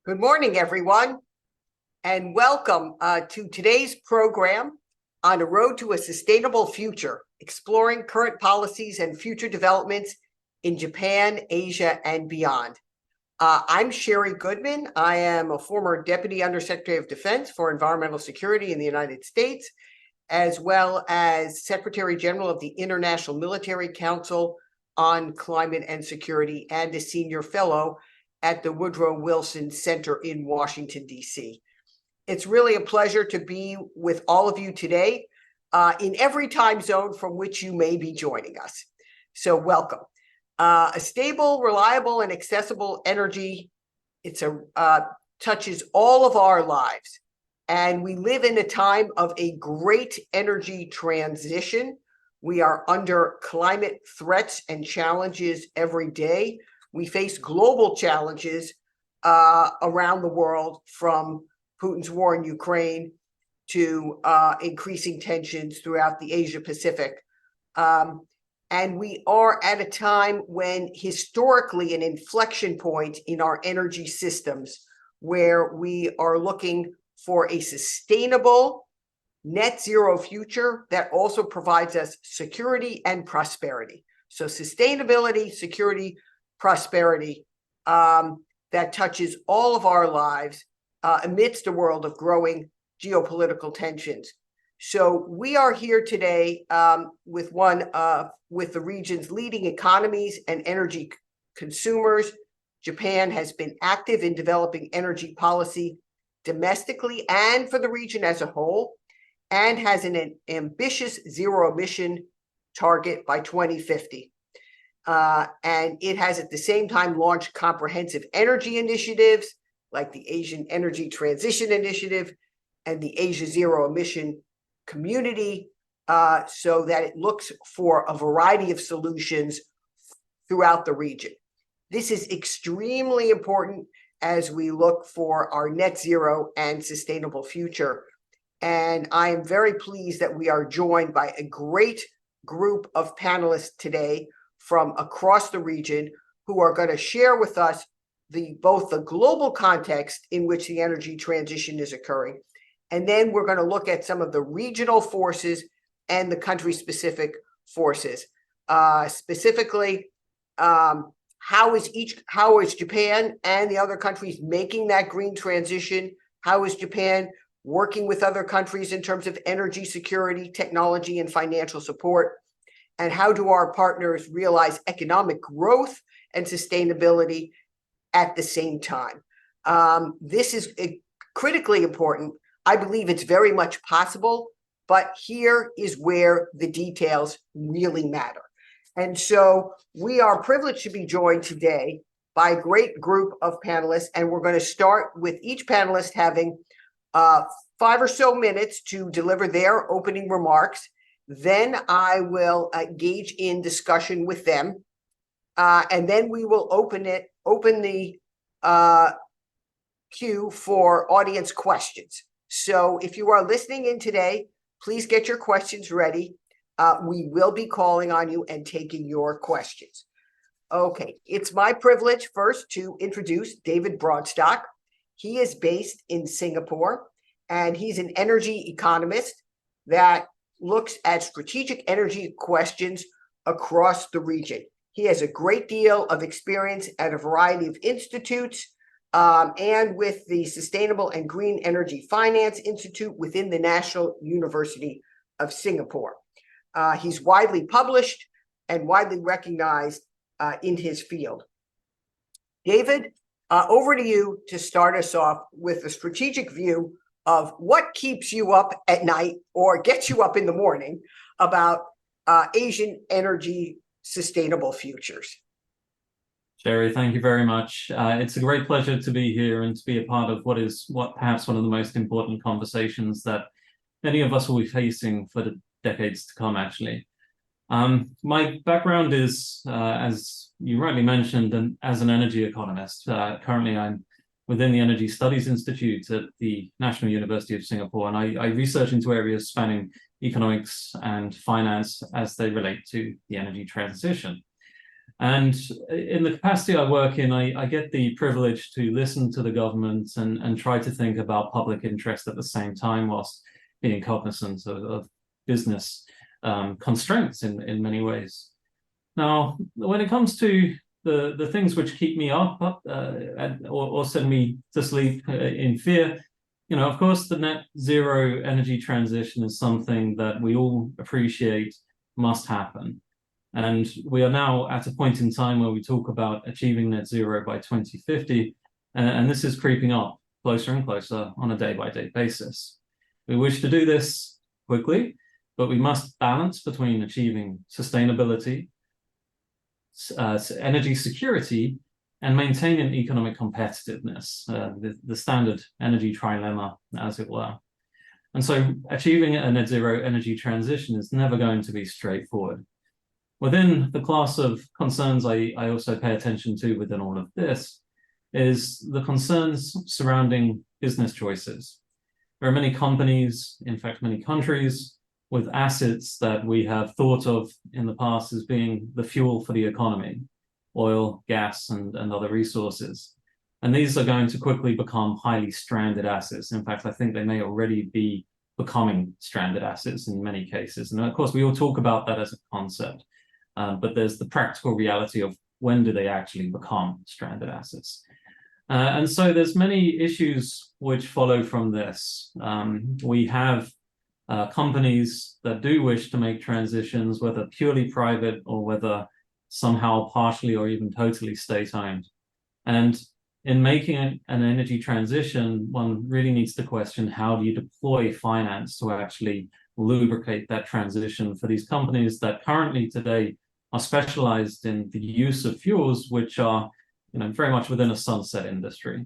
Good morning, everyone, and welcome to today's program on a road to a sustainable future, exploring current policies and future developments in Japan, Asia, and beyond. I'm Sherry Goodman. I am a former Deputy Undersecretary of Defense for Environmental Security in the United States, as well as Secretary General of the International Military Council on Climate and Security and a Senior Fellow at the Woodrow Wilson Center in Washington, D.C. It's really a pleasure to be with all of you today in every time zone from which you may be joining us. So welcome. A stable, reliable, and accessible energy, touches all of our lives. And we live in a time of a great energy transition. We are under climate threats and challenges every day. We face global challenges around the world, from Putin's war in Ukraine to increasing tensions throughout the Asia Pacific. And we are at a time when historically an inflection point in our energy systems, where we are looking for a sustainable net zero future that also provides us security and prosperity. So sustainability, security, prosperity that touches all of our lives amidst a world of growing geopolitical tensions. So we are here today with the region's leading economies and energy consumers. Japan has been active in developing energy policy domestically and for the region as a whole, and has an ambitious zero emission target by 2050. And it has at the same time launched comprehensive energy initiatives like the Asian Energy Transition Initiative and the Asia Zero Emission Community, so that it looks for a variety of solutions throughout the region. This is extremely important as we look for our net zero and sustainable future. And I am very pleased that we are joined by a great group of panelists today from across the region, who are going to share with us both the global context in which the energy transition is occurring, and then we're going to look at some of the regional forces and the country-specific forces. Specifically, how is Japan and the other countries making that green transition? How is Japan working with other countries in terms of energy security, technology, and financial support? And how do our partners realize economic growth and sustainability at the same time? This is critically important. I believe it's very much possible, but here is where the details really matter. And so we are privileged to be joined today by a great group of panelists, and we're going to start with each panelist having 5 or so minutes to deliver their opening remarks. Then I will engage in discussion with them, and then we will open the queue for audience questions. So if you are listening in today, please get your questions ready. We will be calling on you and taking your questions. Okay, it's my privilege first to introduce David Broadstock. He is based in Singapore, and he's an energy economist that looks at strategic energy questions across the region. He has a great deal of experience at a variety of institutes, and with the Sustainable and Green Energy Finance Institute within the National University of Singapore. He's widely published and widely recognized in his field. David, over to you to start us off with a strategic view of what keeps you up at night or gets you up in the morning about Asian energy sustainable futures. Sherry, thank you very much. It's a great pleasure to be here and to be a part of what perhaps one of the most important conversations that many of us will be facing for the decades to come, actually. My background is, as you rightly mentioned, as an energy economist. Currently, I'm within the Energy Studies Institute at the National University of Singapore, and I research into areas spanning economics and finance as they relate to the energy transition. And in the capacity I work in, I get the privilege to listen to the government and try to think about public interest at the same time, whilst being cognizant of business constraints in many ways. Now, when it comes to the things which keep me up or send me to sleep in fear, of course, the net zero energy transition is something that we all appreciate must happen. And we are now at a point in time where we talk about achieving net zero by 2050, and this is creeping up closer and closer on a day-by-day basis. We wish to do this quickly, but we must balance between achieving sustainability, energy security, and maintaining economic competitiveness, the standard energy trilemma, as it were. And so achieving a net zero energy transition is never going to be straightforward. Within the class of concerns I also pay attention to within all of this is the concerns surrounding business choices. There are many companies, in fact, many countries, with assets that we have thought of in the past as being the fuel for the economy, oil, gas, and other resources. And these are going to quickly become highly stranded assets. In fact, I think they may already be becoming stranded assets in many cases. And of course, we all talk about that as a concept. But there's the practical reality of when do they actually become stranded assets. And so there's many issues which follow from this. We have companies that do wish to make transitions, whether purely private or whether somehow partially or even totally state-owned. And in making an energy transition, one really needs to question, how do you deploy finance to actually lubricate that transition for these companies that currently today are specialized in the use of fuels which are very much within a sunset industry.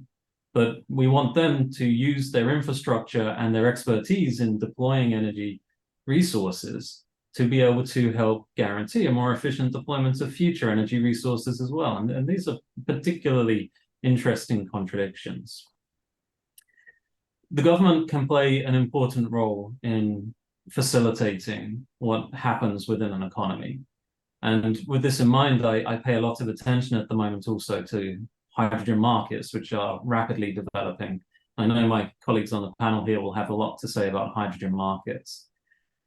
But we want them to use their infrastructure and their expertise in deploying energy resources to be able to help guarantee a more efficient deployment of future energy resources as well. And these are particularly interesting contradictions. The government can play an important role in facilitating what happens within an economy. And with this in mind, I pay a lot of attention at the moment also to hydrogen markets, which are rapidly developing. I know my colleagues on the panel here will have a lot to say about hydrogen markets.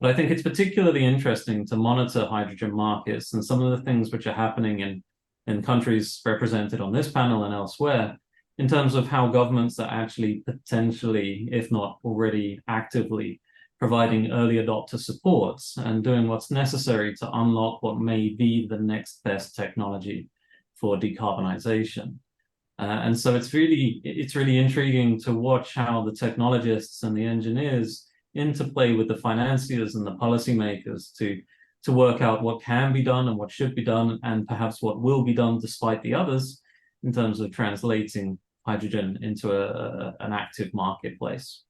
But I think it's particularly interesting to monitor hydrogen markets and some of the things which are happening in countries represented on this panel and elsewhere, in terms of how governments are actually potentially, if not already actively, providing early adopter supports and doing what's necessary to unlock what may be the next best technology for decarbonization. And so it's really intriguing to watch how the technologists and the engineers interplay with the financiers and the policymakers to work out what can be done and what should be done, and perhaps what will be done despite the others in terms of translating hydrogen into an active marketplace.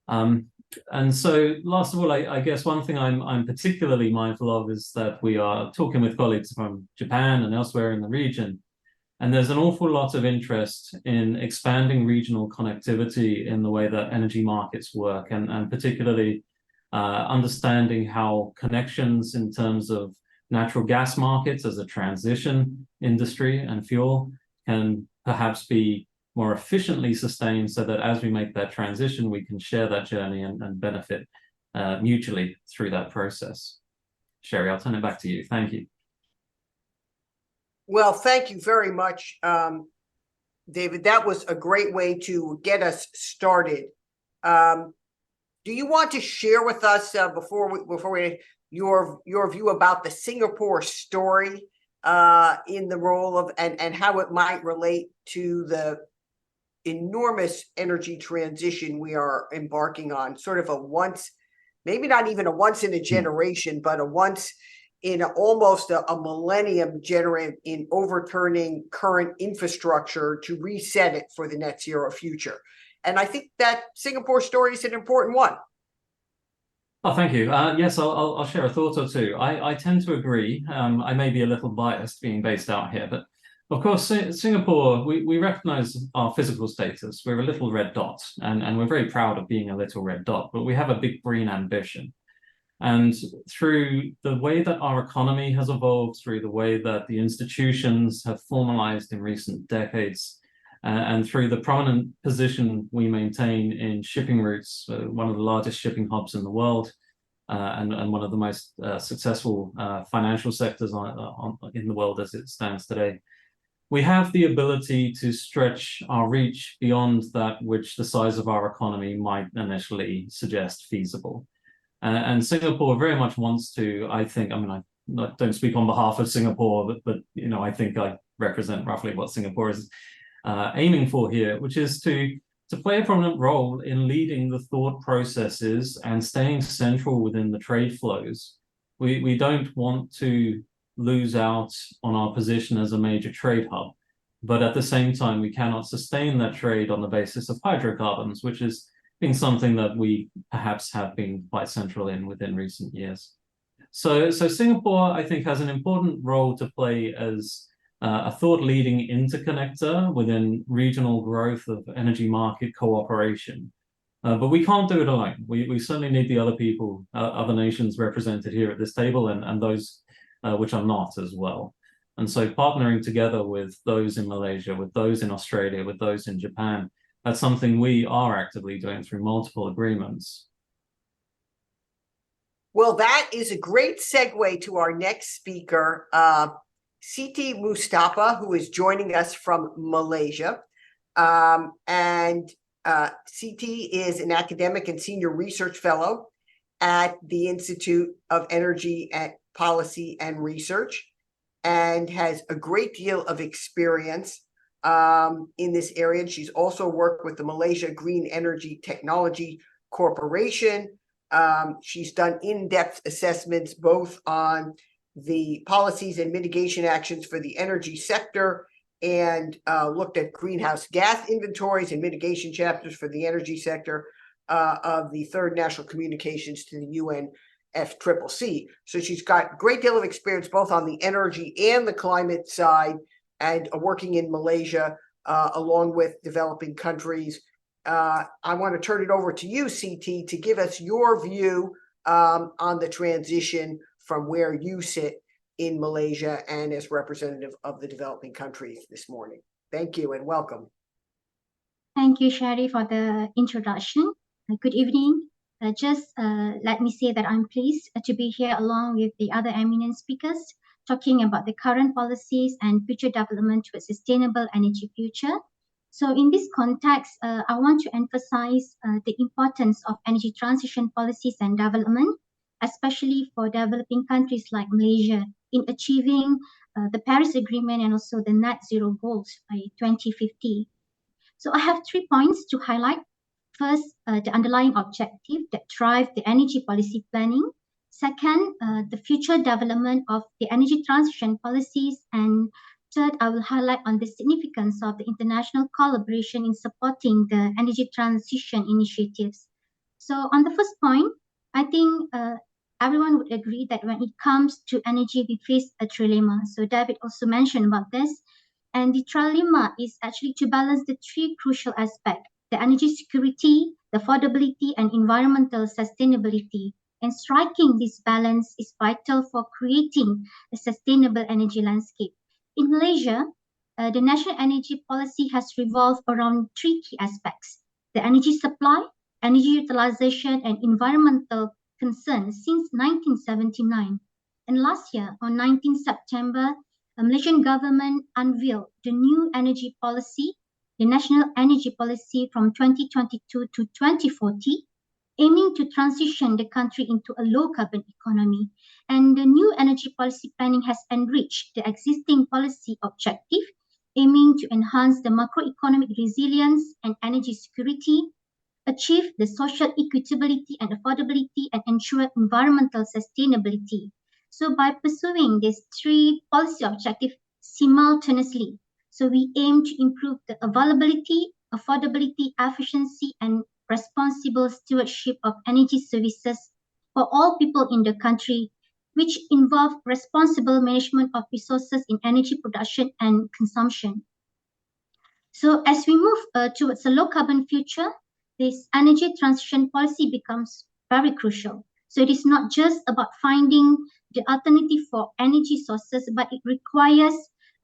And so last of all, I guess one thing I'm particularly mindful of is that we are talking with colleagues from Japan and elsewhere in the region, and there's an awful lot of interest in expanding regional connectivity in the way that energy markets work, and particularly understanding how connections in terms of natural gas markets as a transition industry and fuel can perhaps be more efficiently sustained, so that as we make that transition, we can share that journey and benefit mutually through that process. Sherry, I'll turn it back to you. Thank you. Well, thank you very much, David. That was a great way to get us started. Do you want to share with us your view about the Singapore story in the role of and how it might relate to the enormous energy transition we are embarking on, sort of a once, maybe not even a once in a generation, but a once in almost a millennium in overturning current infrastructure to reset it for the net zero future. And I think that Singapore story is an important one. Oh, thank you. Yes, I'll share a thought or two. I tend to agree. I may be a little biased being based out here, but of course, Singapore, we recognize our physical status. We're a little red dot, and we're very proud of being a little red dot, but we have a big green ambition. And through the way that our economy has evolved, through the way that the institutions have formalized in recent decades, and through the prominent position we maintain in shipping routes, one of the largest shipping hubs in the world, and one of the most successful financial sectors in the world as it stands today, we have the ability to stretch our reach beyond that which the size of our economy might initially suggest feasible. And Singapore very much wants to, I think, I mean, I don't speak on behalf of Singapore, but you know, I think I represent roughly what Singapore is aiming for here, which is to play a prominent role in leading the thought processes and staying central within the trade flows. We don't want to lose out on our position as a major trade hub, but at the same time, we cannot sustain that trade on the basis of hydrocarbons, which is been something that we perhaps have been quite central in within recent years. So Singapore, I think, has an important role to play as a thought-leading interconnector within regional growth of energy market cooperation. But we can't do it alone. We certainly need the other people, other nations represented here at this table, and those which are not as well. And so partnering together with those in Malaysia, with those in Australia, with those in Japan, that's something we are actively doing through multiple agreements. Well, that is a great segue to our next speaker, Siti Mustafa, who is joining us from Malaysia. Siti is an academic and senior research fellow at the Institute of Energy Policy and Research, and has a great deal of experience in this area. She's also worked with the Malaysia Green Energy Technology Corporation. She's done in-depth assessments both on the policies and mitigation actions for the energy sector, and looked at greenhouse gas inventories and mitigation chapters for the energy sector of the Third National Communications to the UNFCCC. So she's got a great deal of experience both on the energy and the climate side, and working in Malaysia along with developing countries. I want to turn it over to you, CT, to give us your view on the transition from where you sit in Malaysia and as representative of the developing countries this morning. Thank you and welcome. Thank you, Sherry, for the introduction. Good evening. Just let me say that I'm pleased to be here along with the other eminent speakers, talking about the current policies and future development to a sustainable energy future. So in this context, I want to emphasize the importance of energy transition policies and development, especially for developing countries like Malaysia in achieving the Paris Agreement and also the net zero goals by 2050. So I have 3 points to highlight. First, the underlying objective that drive the energy policy planning. Second, the future development of the energy transition policies. And third, I will highlight on the significance of the international collaboration in supporting the energy transition initiatives. So on the first point, I think everyone would agree that when it comes to energy, we face a trilemma. So David also mentioned about this. And the trilemma is actually to balance the 3 crucial aspects: the energy security, the affordability, and environmental sustainability. And striking this balance is vital for creating a sustainable energy landscape. In Malaysia, the national energy policy has revolved around 3 key aspects: the energy supply, energy utilization, and environmental concerns since 1979. And last year, on 19 September, the Malaysian government unveiled the new energy policy, the National Energy Policy from 2022 to 2040, aiming to transition the country into a low-carbon economy. And the new energy policy planning has enriched the existing policy objective, aiming to enhance the macroeconomic resilience and energy security, achieve the social equitability and affordability, and ensure environmental sustainability. So by pursuing these 3 policy objectives simultaneously, so we aim to improve the availability, affordability, efficiency, and responsible stewardship of energy services for all people in the country, which involve responsible management of resources in energy production and consumption. So as we move towards a low-carbon future, this energy transition policy becomes very crucial. So it is not just about finding the alternative for energy sources, but it requires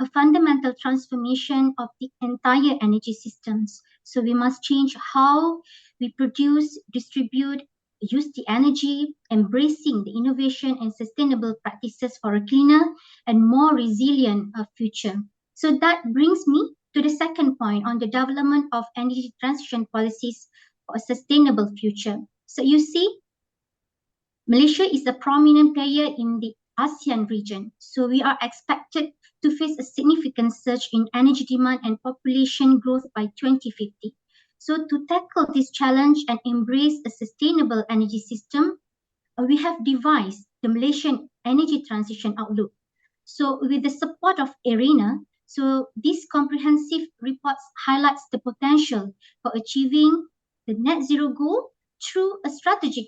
a fundamental transformation of the entire energy systems. So we must change how we produce, distribute, use the energy, embracing the innovation and sustainable practices for a cleaner and more resilient future. So that brings me to the second point on the development of energy transition policies for a sustainable future. So you see, Malaysia is a prominent player in the ASEAN region. So we are expected to face a significant surge in energy demand and population growth by 2050. So to tackle this challenge and embrace a sustainable energy system, we have devised the Malaysian Energy Transition Outlook. So with the support of ARENA, so this comprehensive report highlights the potential for achieving the net zero goal through a strategic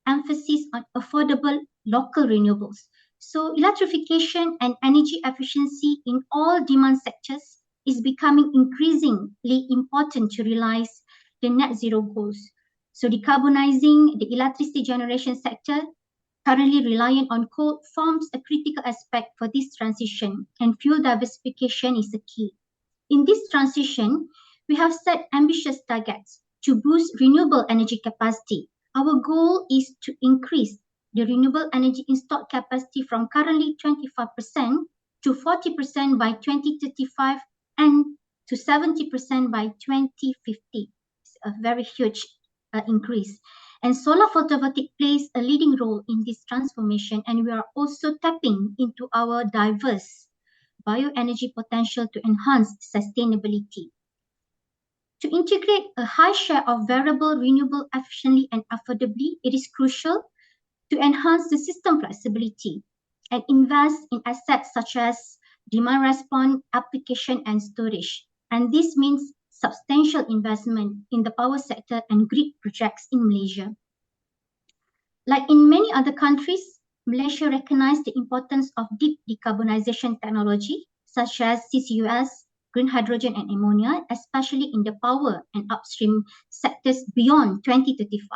emphasis on affordable local renewables. So electrification and energy efficiency in all demand sectors is becoming increasingly important to realize the net zero goals. So decarbonizing the electricity generation sector currently reliant on coal forms a critical aspect for this transition, and fuel diversification is the key. In this transition, we have set ambitious targets to boost renewable energy capacity. Our goal is to increase the renewable energy installed capacity from currently 25% to 40% by 2035 and to 70% by 2050. It's a very huge increase. And solar photovoltaic plays a leading role in this transformation, and we are also tapping into our diverse bioenergy potential to enhance sustainability. To integrate a high share of variable renewable efficiently and affordably, it is crucial to enhance the system flexibility and invest in assets such as demand response, application, and storage. And this means substantial investment in the power sector and grid projects in Malaysia. Like in many other countries, Malaysia recognized the importance of deep decarbonization technology, such as CCUS, green hydrogen and ammonia, especially in the power and upstream sectors beyond 2035.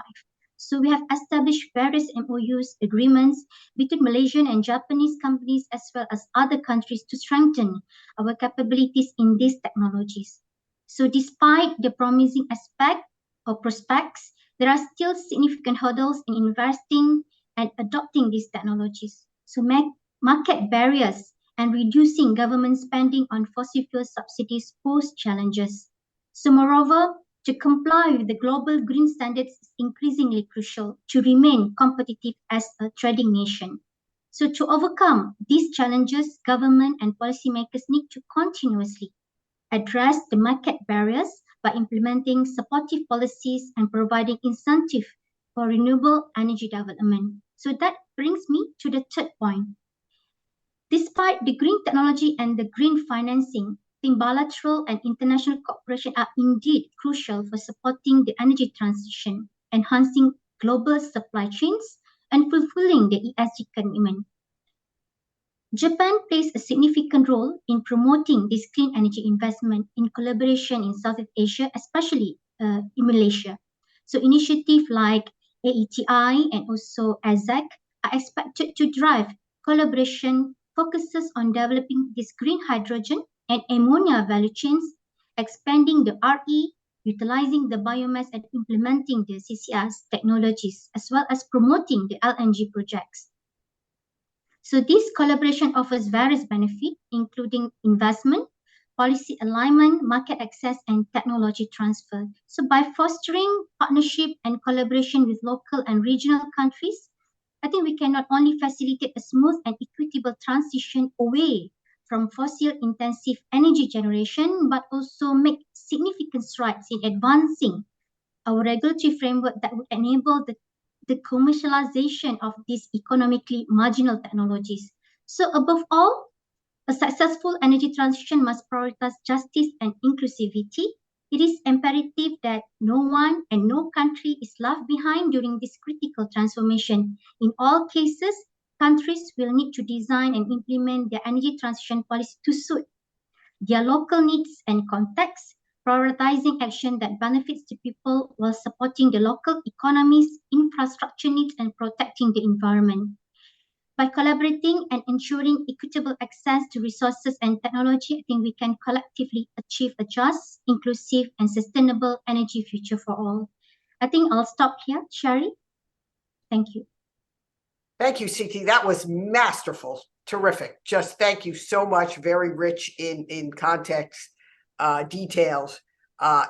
So we have established various MOUs agreements between Malaysian and Japanese companies as well as other countries to strengthen our capabilities in these technologies. So despite the promising aspect or prospects, there are still significant hurdles in investing and adopting these technologies. So market barriers and reducing government spending on fossil fuel subsidies pose challenges. So moreover, to comply with the global green standards is increasingly crucial to remain competitive as a trading nation. So to overcome these challenges, government and policymakers need to continuously address the market barriers by implementing supportive policies and providing incentive for renewable energy development. So that brings me to the third point. Despite the green technology and the green financing, I think bilateral and international cooperation are indeed crucial for supporting the energy transition, enhancing global supply chains, and fulfilling the ESG commitment. Japan plays a significant role in promoting this clean energy investment in collaboration in Southeast Asia, especially in Malaysia. So initiatives like AETI and also AZEC are expected to drive collaboration focuses on developing this green hydrogen and ammonia value chains, expanding the RE, utilizing the biomass and implementing the CCS technologies, as well as promoting the LNG projects. So this collaboration offers various benefits, including investment, policy alignment, market access, and technology transfer. So by fostering partnership and collaboration with local and regional countries, I think we can not only facilitate a smooth and equitable transition away from fossil-intensive energy generation, but also make significant strides in advancing our regulatory framework that would enable the commercialization of these economically marginal technologies. So above all, a successful energy transition must prioritize justice and inclusivity. It is imperative that no one and no country is left behind during this critical transformation. In all cases, countries will need to design and implement their energy transition policy to suit their local needs and contexts, prioritizing action that benefits the people while supporting the local economies, infrastructure, infrastructure needs and protecting the environment. By collaborating and ensuring equitable access to resources and technology, I think we can collectively achieve a just, inclusive, and sustainable energy future for all. I think I'll stop here, Sherry. Thank you. Thank you, Siti. That was masterful. Terrific. Just thank you so much. Very rich in context, details,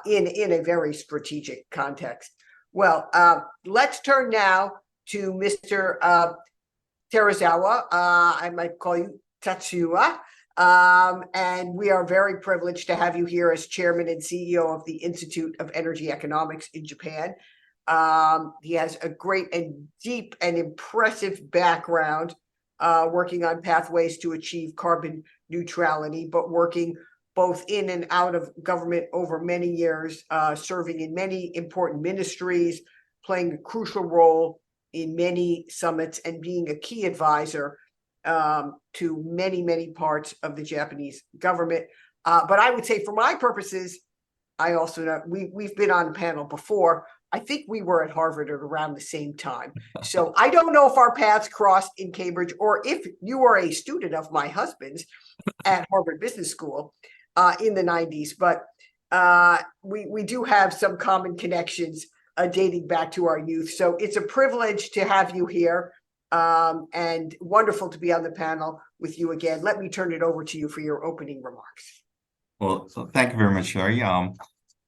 in a very strategic context. Well, let's turn now to Mr. Terazawa. I might call you Tatsuya. And we are very privileged to have you here as chairman and CEO of the Institute of Energy Economics in Japan. He has a great and deep and impressive background working on pathways to achieve carbon neutrality, but working both in and out of government over many years, serving in many important ministries, playing a crucial role in many summits, and being a key advisor to many, many parts of the Japanese government. But I would say for my purposes, I also know we've been on a panel before. I think we were at Harvard at around the same time. So I don't know if our paths crossed in Cambridge or if you were a student of my husband's at Harvard Business School in the 90s. But we do have some common connections dating back to our youth. So it's a privilege to have you here and wonderful to be on the panel with you again. Let me turn it over to you for your opening remarks. Well, so thank you very much, Sherry.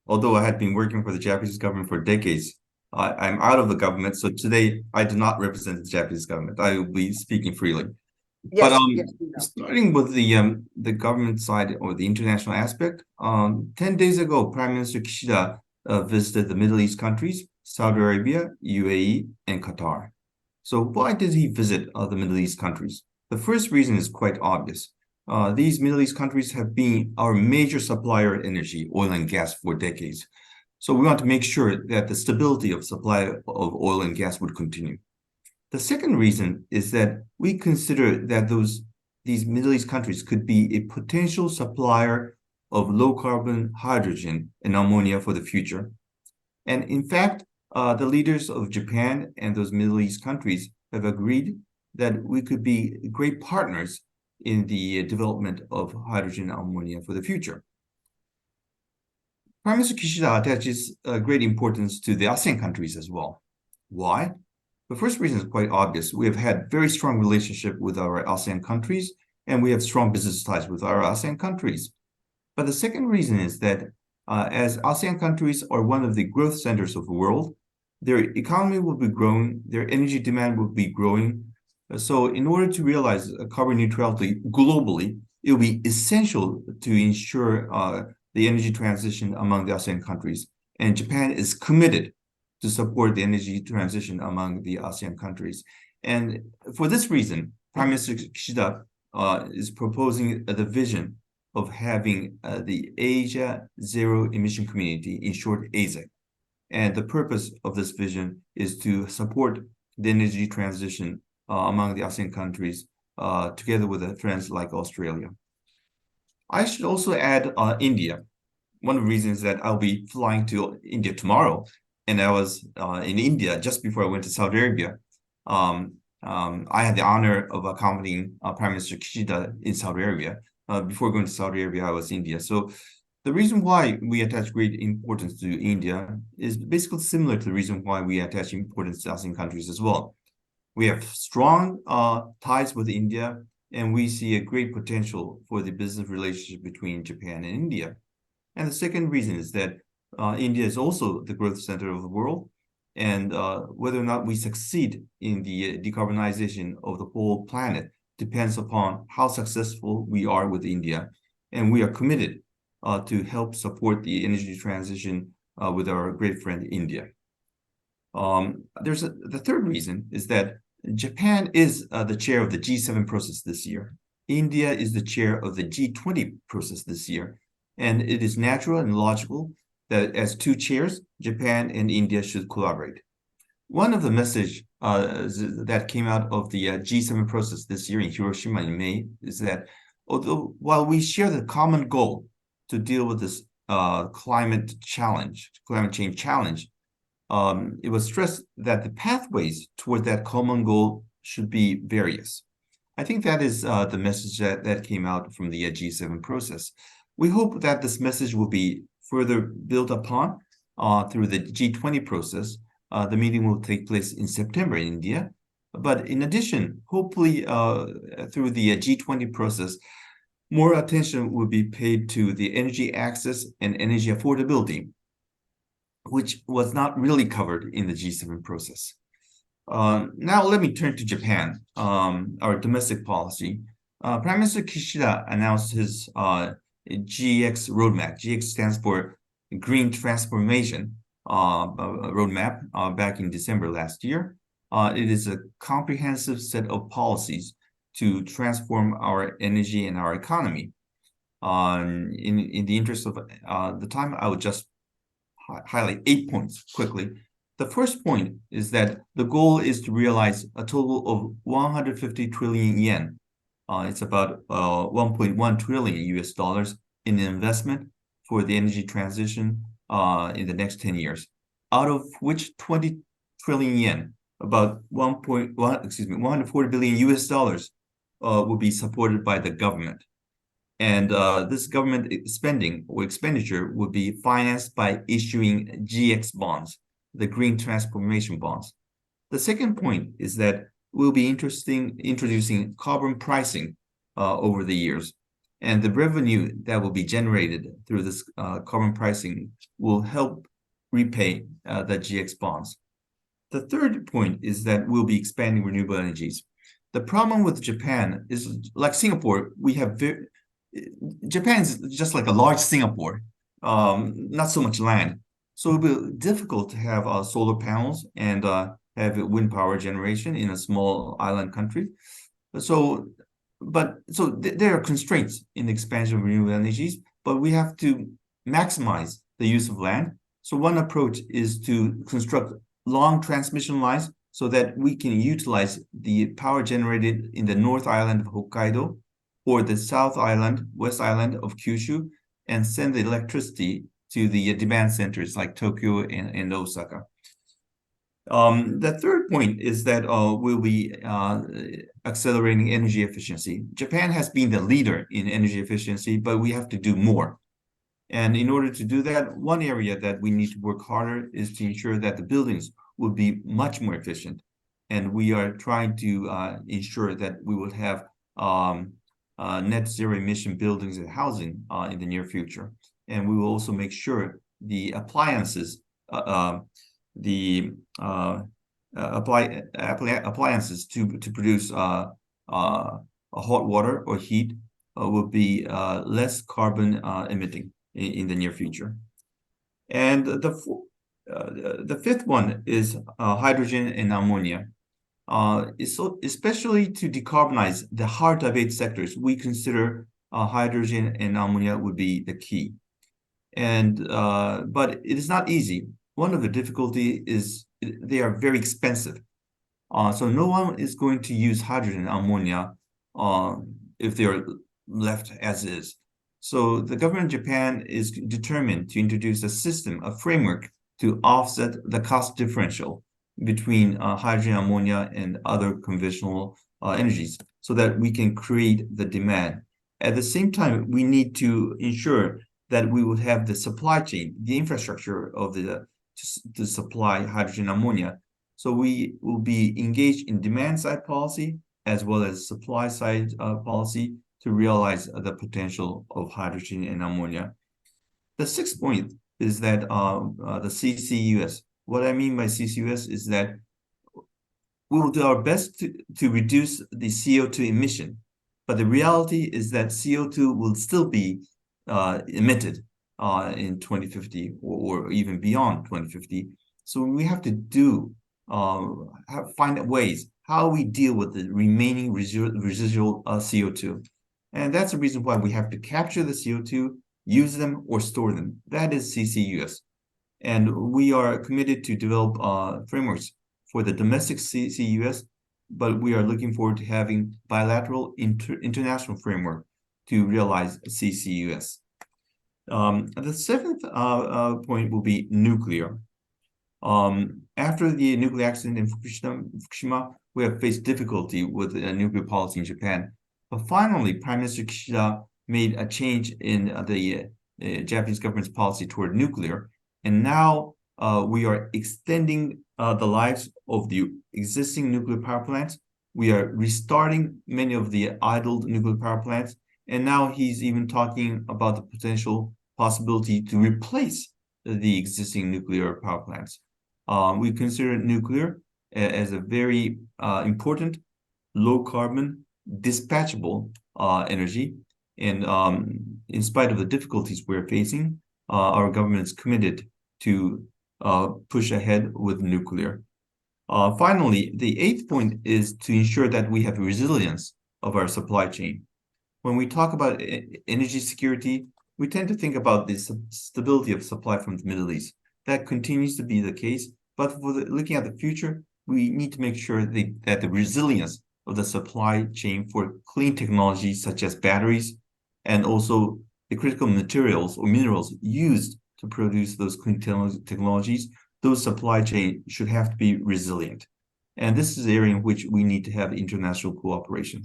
Although I had been working for the Japanese government for decades, I'm out of the government. So today I do not represent the Japanese government. I will be speaking freely. Yes, But yes, starting with the government side or the international aspect, 10 days ago, Prime Minister Kishida visited the Middle East countries, Saudi Arabia, UAE, and Qatar. So why did he visit the Middle East countries? The first reason is quite obvious. These Middle East countries have been our major supplier of energy, oil and gas, for decades. So we want to make sure that the stability of supply of oil and gas would continue. The second reason is that we consider that these Middle East countries could be a potential supplier of low-carbon hydrogen and ammonia for the future. And in fact, the leaders of Japan and those Middle East countries have agreed that we could be great partners in the development of hydrogen and ammonia for the future. Prime Minister Kishida attaches great importance to the ASEAN countries as well. Why? The first reason is quite obvious. We have had very strong relationship with our ASEAN countries, and we have strong business ties with our ASEAN countries. But the second reason is that as ASEAN countries are one of the growth centers of the world, their economy will be growing, their energy demand will be growing. So in order to realize carbon neutrality globally, it will be essential to ensure the energy transition among the ASEAN countries. And Japan is committed to support the energy transition among the ASEAN countries. And for this reason, Prime Minister Kishida is proposing the vision of having the Asia Zero Emission Community, in short, AZEC. And the purpose of this vision is to support the energy transition among the ASEAN countries, together with friends like Australia. I should also add India. One of the reasons that I'll be flying to India tomorrow, and I was in India just before I went to Saudi Arabia. I had the honor of accompanying Prime Minister Kishida in Saudi Arabia. Before going to Saudi Arabia, I was in India. So the reason why we attach great importance to India is basically similar to the reason why we attach importance to ASEAN countries as well. We have strong ties with India, and we see a great potential for the business relationship between Japan and India. And the second reason is that India is also the growth center of the world, and whether or not we succeed in the decarbonization of the whole planet depends upon how successful we are with India. And we are committed to help support the energy transition with our great friend India. The third reason is that Japan is the chair of the G7 process this year. India is the chair of the G20 process this year. And it is natural and logical that as two chairs, Japan and India should collaborate. One of the messages that came out of the G7 process this year in Hiroshima in May is that while we share the common goal to deal with this climate change challenge, it was stressed that the pathways toward that common goal should be various. I think that is the message that came out from the G7 process. We hope that this message will be further built upon through the G20 process. The meeting will take place in September in India. But in addition, hopefully through the G20 process, more attention will be paid to the energy access and energy affordability, which was not really covered in the G7 process. Now let me turn to Japan, our domestic policy. Prime Minister Kishida announced his GX roadmap. GX stands for Green Transformation roadmap back in December last year. It is a comprehensive set of policies to transform our energy and our economy. In the interest of the time, I would just highlight 8 points quickly. The first point is that the goal is to realize a total of 150 trillion yen. It's about 1.1 trillion US dollars in investment for the energy transition in the next 10 years, out of which 20 trillion yen, about 140 billion US dollars will be supported by the government. And this government spending or expenditure will be financed by issuing GX bonds, the green transformation bonds. The second point is that we'll be introducing carbon pricing over the years. And the revenue that will be generated through this carbon pricing will help repay the GX bonds. The third point is that we'll be expanding renewable energies. The problem with Japan is, like Singapore, Japan is just like a large Singapore, not so much land. So it'll be difficult to have solar panels and have wind power generation in a small island country. So there are constraints in the expansion of renewable energies, but we have to maximize the use of land. So one approach is to construct long transmission lines so that we can utilize the power generated in the North Island of Hokkaido or the South Island, West Island of Kyushu, and send the electricity to the demand centers like Tokyo and Osaka. The third point is that we'll be accelerating energy efficiency. Japan has been the leader in energy efficiency, but we have to do more. And in order to do that, one area that we need to work harder is to ensure that the buildings will be much more efficient. And we are trying to ensure that we will have net zero emission buildings and housing in the near future. And we will also make sure the appliances, appliances to produce hot water or heat will be less carbon emitting in the near future. And the fifth one is hydrogen and ammonia. Especially to decarbonize the hard-to-abate sectors, we consider hydrogen and ammonia would be the key. And but it is not easy. One of the difficulty is they are very expensive. So no one is going to use hydrogen and ammonia if they are left as is. So the government of Japan is determined to introduce a system, a framework to offset the cost differential between hydrogen, ammonia, and other conventional energies so that we can create the demand. At the same time, we need to ensure that we would have the supply chain, the infrastructure of to supply hydrogen, ammonia. So we will be engaged in demand side policy as well as supply side policy to realize the potential of hydrogen and ammonia. The sixth point is that the CCUS. What I mean by CCUS is that we will do our best to reduce the CO2 emission, but the reality is that CO2 will still be emitted in 2050 or even beyond 2050. So we have to find ways how we deal with the remaining residual CO2. And that's the reason why we have to capture the CO2, use them, or store them. That is CCUS. And we are committed to develop frameworks for the domestic CCUS, but we are looking forward to having bilateral international framework to realize CCUS. The seventh point will be nuclear. After the nuclear accident in Fukushima, we have faced difficulty with nuclear policy in Japan. But finally, Prime Minister Kishida made a change in the Japanese government's policy toward nuclear. And now we are extending the lives of the existing nuclear power plants. We are restarting many of the idled nuclear power plants. And now he's even talking about the potential possibility to replace the existing nuclear power plants. We consider nuclear as a very important, low carbon, dispatchable energy. And in spite of the difficulties we're facing, our government is committed to push ahead with nuclear. Finally, the eighth point is to ensure that we have resilience of our supply chain. When we talk about energy security, we tend to think about the stability of supply from the Middle East. That continues to be the case, but for looking at the future, we need to make sure that the resilience of the supply chain for clean technologies such as batteries and also the critical materials or minerals used to produce those clean technologies, those supply chain should have to be resilient. And this is the area in which we need to have international cooperation.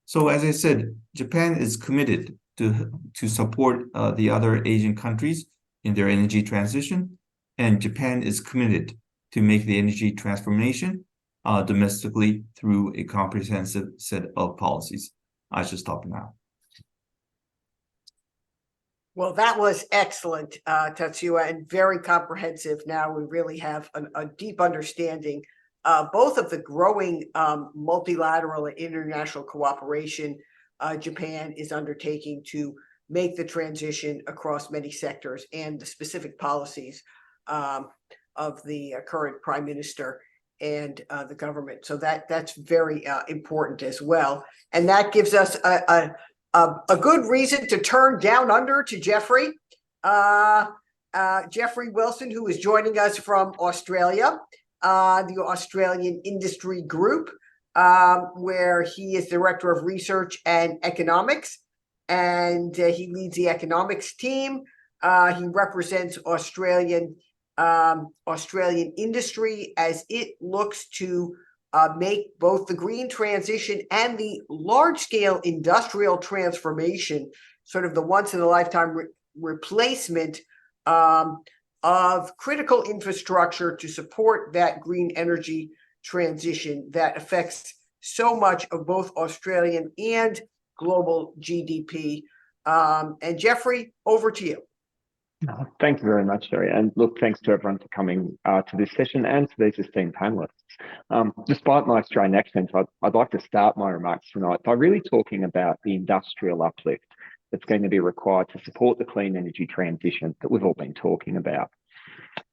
So as I said, Japan is committed to support the other Asian countries in their energy transition, and Japan is committed to make the energy transformation domestically through a comprehensive set of policies. I should stop now. Well, that was excellent, Tatsuya, and very comprehensive. Now we really have a deep understanding both of the growing multilateral and international cooperation Japan is undertaking to make the transition across many sectors and the specific policies of the current Prime Minister and the government. So that's very important as well. And that gives us a good reason to turn down under to Jeffrey. Jeffrey Wilson, who is joining us from Australia, the Australian Industry Group, where he is Director of Research and Economics, and he leads the economics team. He represents Australian industry as it looks to make both the green transition and the large-scale industrial transformation, sort of the once-in-a-lifetime replacement of critical infrastructure to support that green energy transition that affects so much of both Australian and global GDP. And Jeffrey, over to you. Thank you very much, Sherry. And look, thanks to everyone for coming to this session and to these esteemed panelists. Despite my Australian accent, I'd like to start my remarks tonight by really talking about the industrial uplift that's going to be required to support the clean energy transition that we've all been talking about.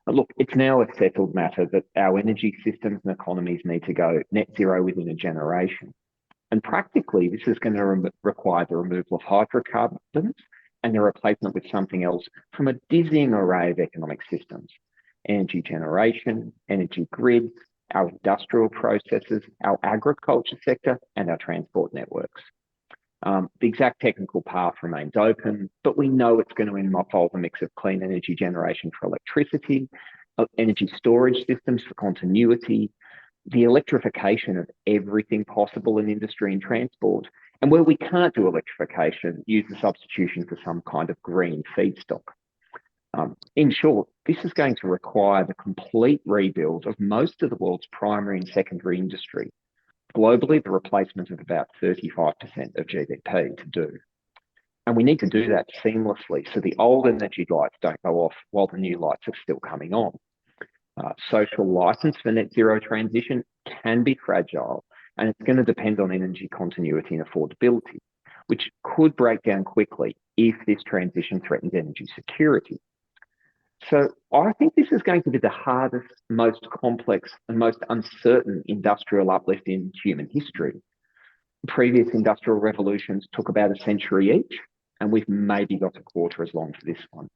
Look, it's now a settled matter that our energy systems and economies need to go net zero within a generation. And practically, this is going to require the removal of hydrocarbons and their replacement with something else from a dizzying array of economic systems: energy generation, energy grids, our industrial processes, our agriculture sector, and our transport networks. The exact technical path remains open, but we know it's going to involve a mix of clean energy generation for electricity, energy storage systems for continuity, the electrification of everything possible in industry and transport, and where we can't do electrification, use the substitution for some kind of green feedstock. In short, this is going to require the complete rebuild of most of the world's primary and secondary industry. Globally, the replacement of about 35% of GDP to do. And we need to do that seamlessly so the old energy lights don't go off while the new lights are still coming on. Social license for net zero transition can be fragile, and it's going to depend on energy continuity and affordability, which could break down quickly if this transition threatens energy security. So I think this is going to be the hardest, most complex, and most uncertain industrial uplift in human history. Previous industrial revolutions took about a century each, and we've maybe got a quarter as long for this one.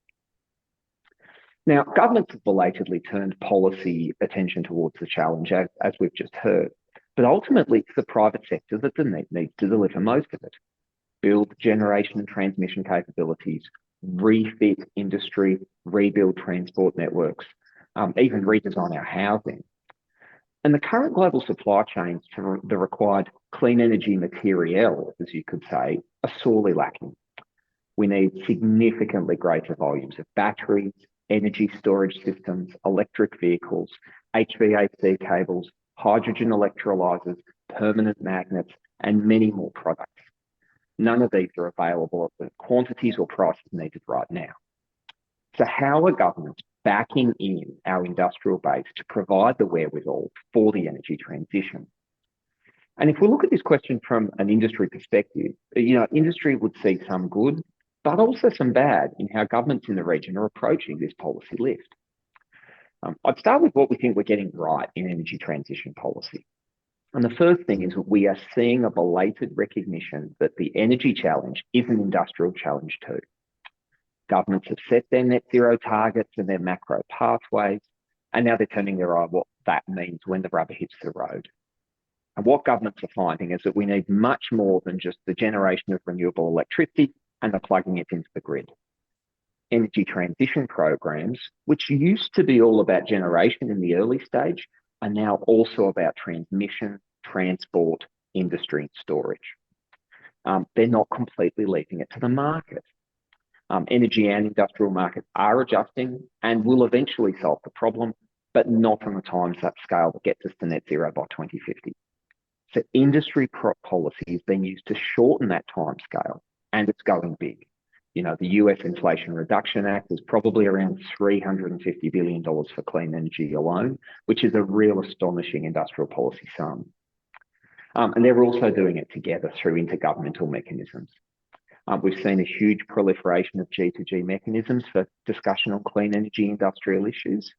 Now, governments have belatedly turned policy attention towards the challenge, as we've just heard, but ultimately it's the private sector that needs to deliver most of it. Build generation and transmission capabilities, refit industry, rebuild transport networks, even redesign our housing. And the current global supply chains for the required clean energy material, as you could say, are sorely lacking. We need significantly greater volumes of batteries, energy storage systems, electric vehicles, HVAC cables, hydrogen electrolyzers, permanent magnets, and many more products. None of these are available at the quantities or prices needed right now. So how are governments backing in our industrial base to provide the wherewithal for the energy transition? And if we look at this question from an industry perspective, industry would see some good, but also some bad in how governments in the region are approaching this policy lift. I'd start with what we think we're getting right in energy transition policy. And the first thing is that we are seeing a belated recognition that the energy challenge is an industrial challenge too. Governments have set their net zero targets and their macro pathways, and now they're turning their eye on what that means when the rubber hits the road. And what governments are finding is that we need much more than just the generation of renewable electricity and the plugging it into the grid. Energy transition programs, which used to be all about generation in the early stage, are now also about transmission, transport, industry, and storage. They're not completely leaving it to the market. Energy and industrial markets are adjusting and will eventually solve the problem, but not on a time scale that gets us to net zero by 2050. So industry policy is being used to shorten that time scale, and it's going big. The US Inflation Reduction Act is probably around $350 billion for clean energy alone, which is a real astonishing industrial policy sum. And they're also doing it together through intergovernmental mechanisms. We've seen a huge proliferation of G2G mechanisms for discussion on clean energy industrial issues.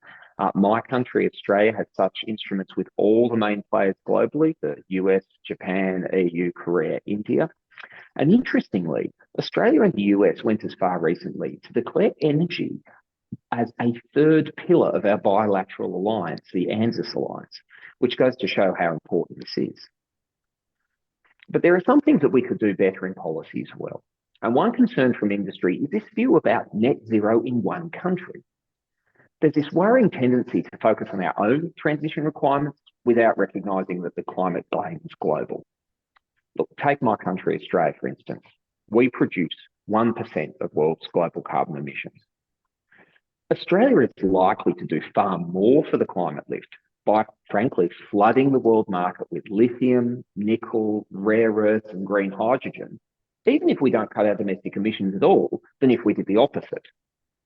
My country, Australia, has such instruments with all the main players globally, the US, Japan, EU, Korea, India. And interestingly, Australia and the US went as far recently to declare energy as a third pillar of our bilateral alliance, the ANZUS alliance, which goes to show how important this is. But there are some things that we could do better in policy as well. And one concern from industry is this view about net zero in one country. There's this worrying tendency to focus on our own transition requirements without recognising that the climate blame is global. Look, take my country, Australia, for instance. We produce 1% of world's global carbon emissions. Australia is likely to do far more for the climate lift by, frankly, flooding the world market with lithium, nickel, rare earths, and green hydrogen, even if we don't cut our domestic emissions at all, than if we did the opposite.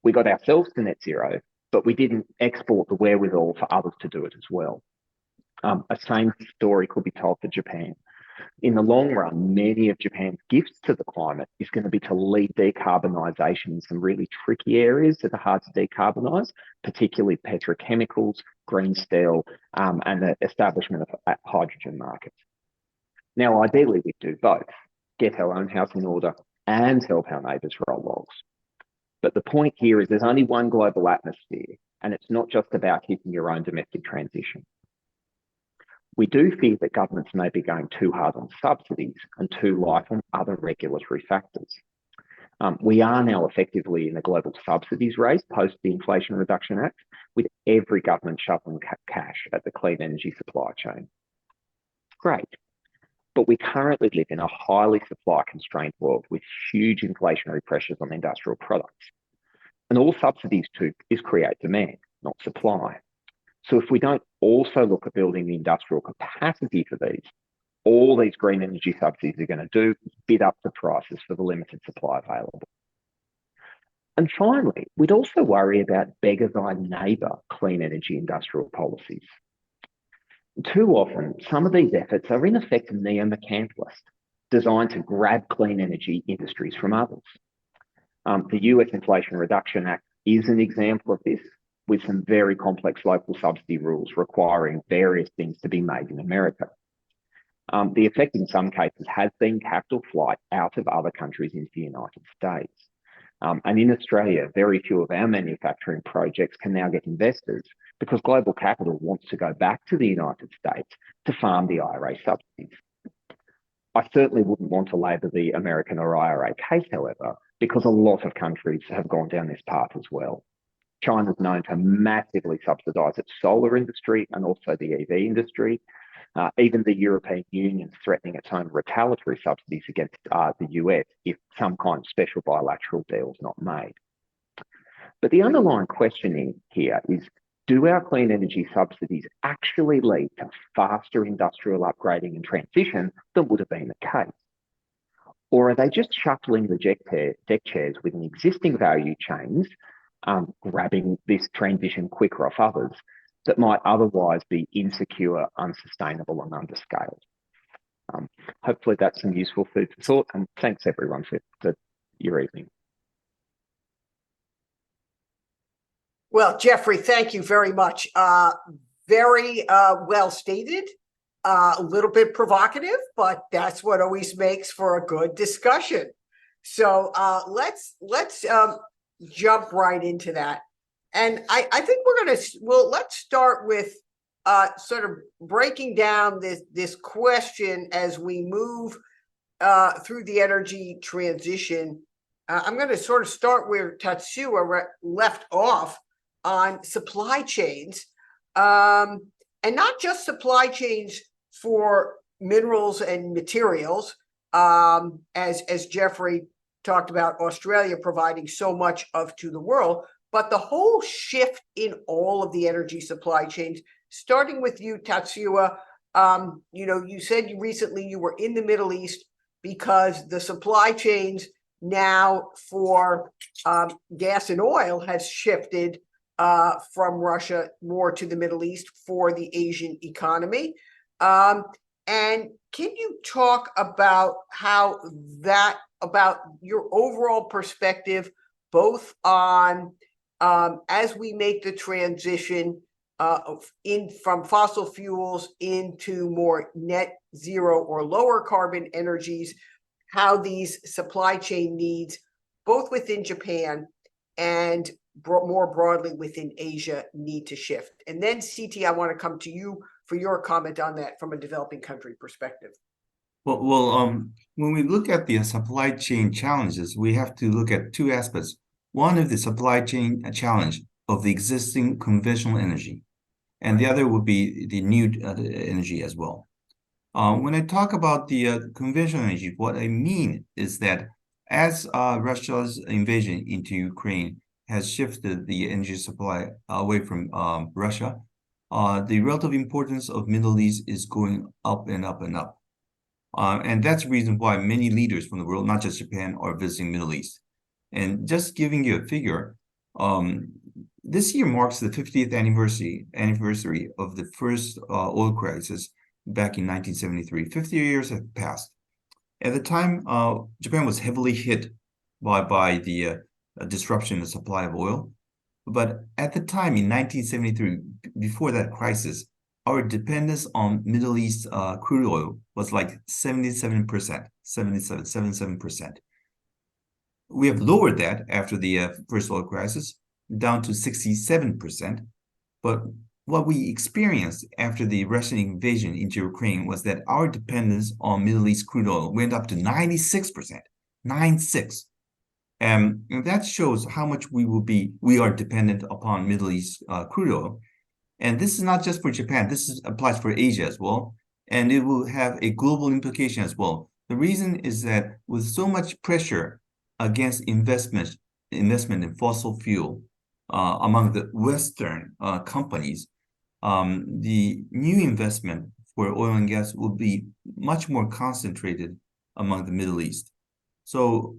We got ourselves to net zero, but we didn't export the wherewithal for others to do it as well. A same story could be told for Japan. In the long run, many of Japan's gifts to the climate is going to be to lead decarbonisation in some really tricky areas that are hard to decarbonise, particularly petrochemicals, green steel, and the establishment of hydrogen markets. Now, ideally, we do both, get our own house in order and help our neighbours roll logs. But the point here is there's only one global atmosphere, and it's not just about hitting your own domestic transition. We do fear that governments may be going too hard on subsidies and too light on other regulatory factors. We are now effectively in a global subsidies race post the Inflation Reduction Act, with every government shoveling cash at the clean energy supply chain. Great, but we currently live in a highly supply-constrained world with huge inflationary pressures on industrial products. And all subsidies do is create demand, not supply. So if we don't also look at building the industrial capacity for these, all these green energy subsidies are going to do is bid up the prices for the limited supply available. And finally, we'd also worry about beggar thy neighbour clean energy industrial policies. Too often, some of these efforts are in effect neo-mercantilist, designed to grab clean energy industries from others. The US Inflation Reduction Act is an example of this, with some very complex local subsidy rules requiring various things to be made in America. The effect in some cases has been capital flight out of other countries into the United States. And in Australia, very few of our manufacturing projects can now get investors because global capital wants to go back to the United States to farm the IRA subsidies. I certainly wouldn't want to labour the American or IRA case, however, because a lot of countries have gone down this path as well. China's known to massively subsidize its solar industry and also the EV industry. Even the European Union is threatening its own retaliatory subsidies against the US if some kind of special bilateral deal is not made. But the underlying question here is, do our clean energy subsidies actually lead to faster industrial upgrading and transition than would have been the case? Or are they just shuffling the deck chairs within existing value chains, grabbing this transition quicker off others that might otherwise be insecure, unsustainable, and underscaled? Hopefully that's some useful food for thought, and thanks everyone for your evening. Well, Jeffrey, thank you very much. Very well stated, a little bit provocative, but that's what always makes for a good discussion. So let's jump right into that. And I think let's start with sort of breaking down this question as we move through the energy transition. I'm going to sort of start where Tatsuya left off on supply chains, and not just supply chains for minerals and materials, as Jeffrey talked about Australia providing so much of to the world, but the whole shift in all of the energy supply chains, starting with you, Tatsuya. You said recently you were in the Middle East because the supply chains now for gas and oil has shifted from Russia more to the Middle East for the Asian economy. And can you talk about about your overall perspective, both on as we make the transition from fossil fuels into more net zero or lower carbon energies, how these supply chain needs, both within Japan and more broadly within Asia, need to shift? And then CT, I want to come to you for your comment on that from a developing country perspective. Well, when we look at the supply chain challenges, we have to look at two aspects. One is the supply chain challenge of the existing conventional energy, and the other would be the new energy as well. When I talk about the conventional energy, what I mean is that as Russia's invasion into Ukraine has shifted the energy supply away from Russia, the relative importance of Middle East is going up and up and up. And that's the reason why many leaders from the world, not just Japan, are visiting Middle East. And just giving you a figure, this year marks the 50th anniversary of the first oil crisis back in 1973. 50 years have passed. At the time, Japan was heavily hit by the disruption in the supply of oil. But at the time in 1973, before that crisis, our dependence on Middle East crude oil was like 77%. We have lowered that after the first oil crisis down to 67%. But what we experienced after the Russian invasion into Ukraine was that our dependence on Middle East crude oil went up to 96%, 96. And that shows how much we are dependent upon Middle East crude oil. And this is not just for Japan, this applies for Asia as well. And it will have a global implication as well. The reason is that with so much pressure against investment in fossil fuel among the Western companies, the new investment for oil and gas will be much more concentrated among the Middle East. So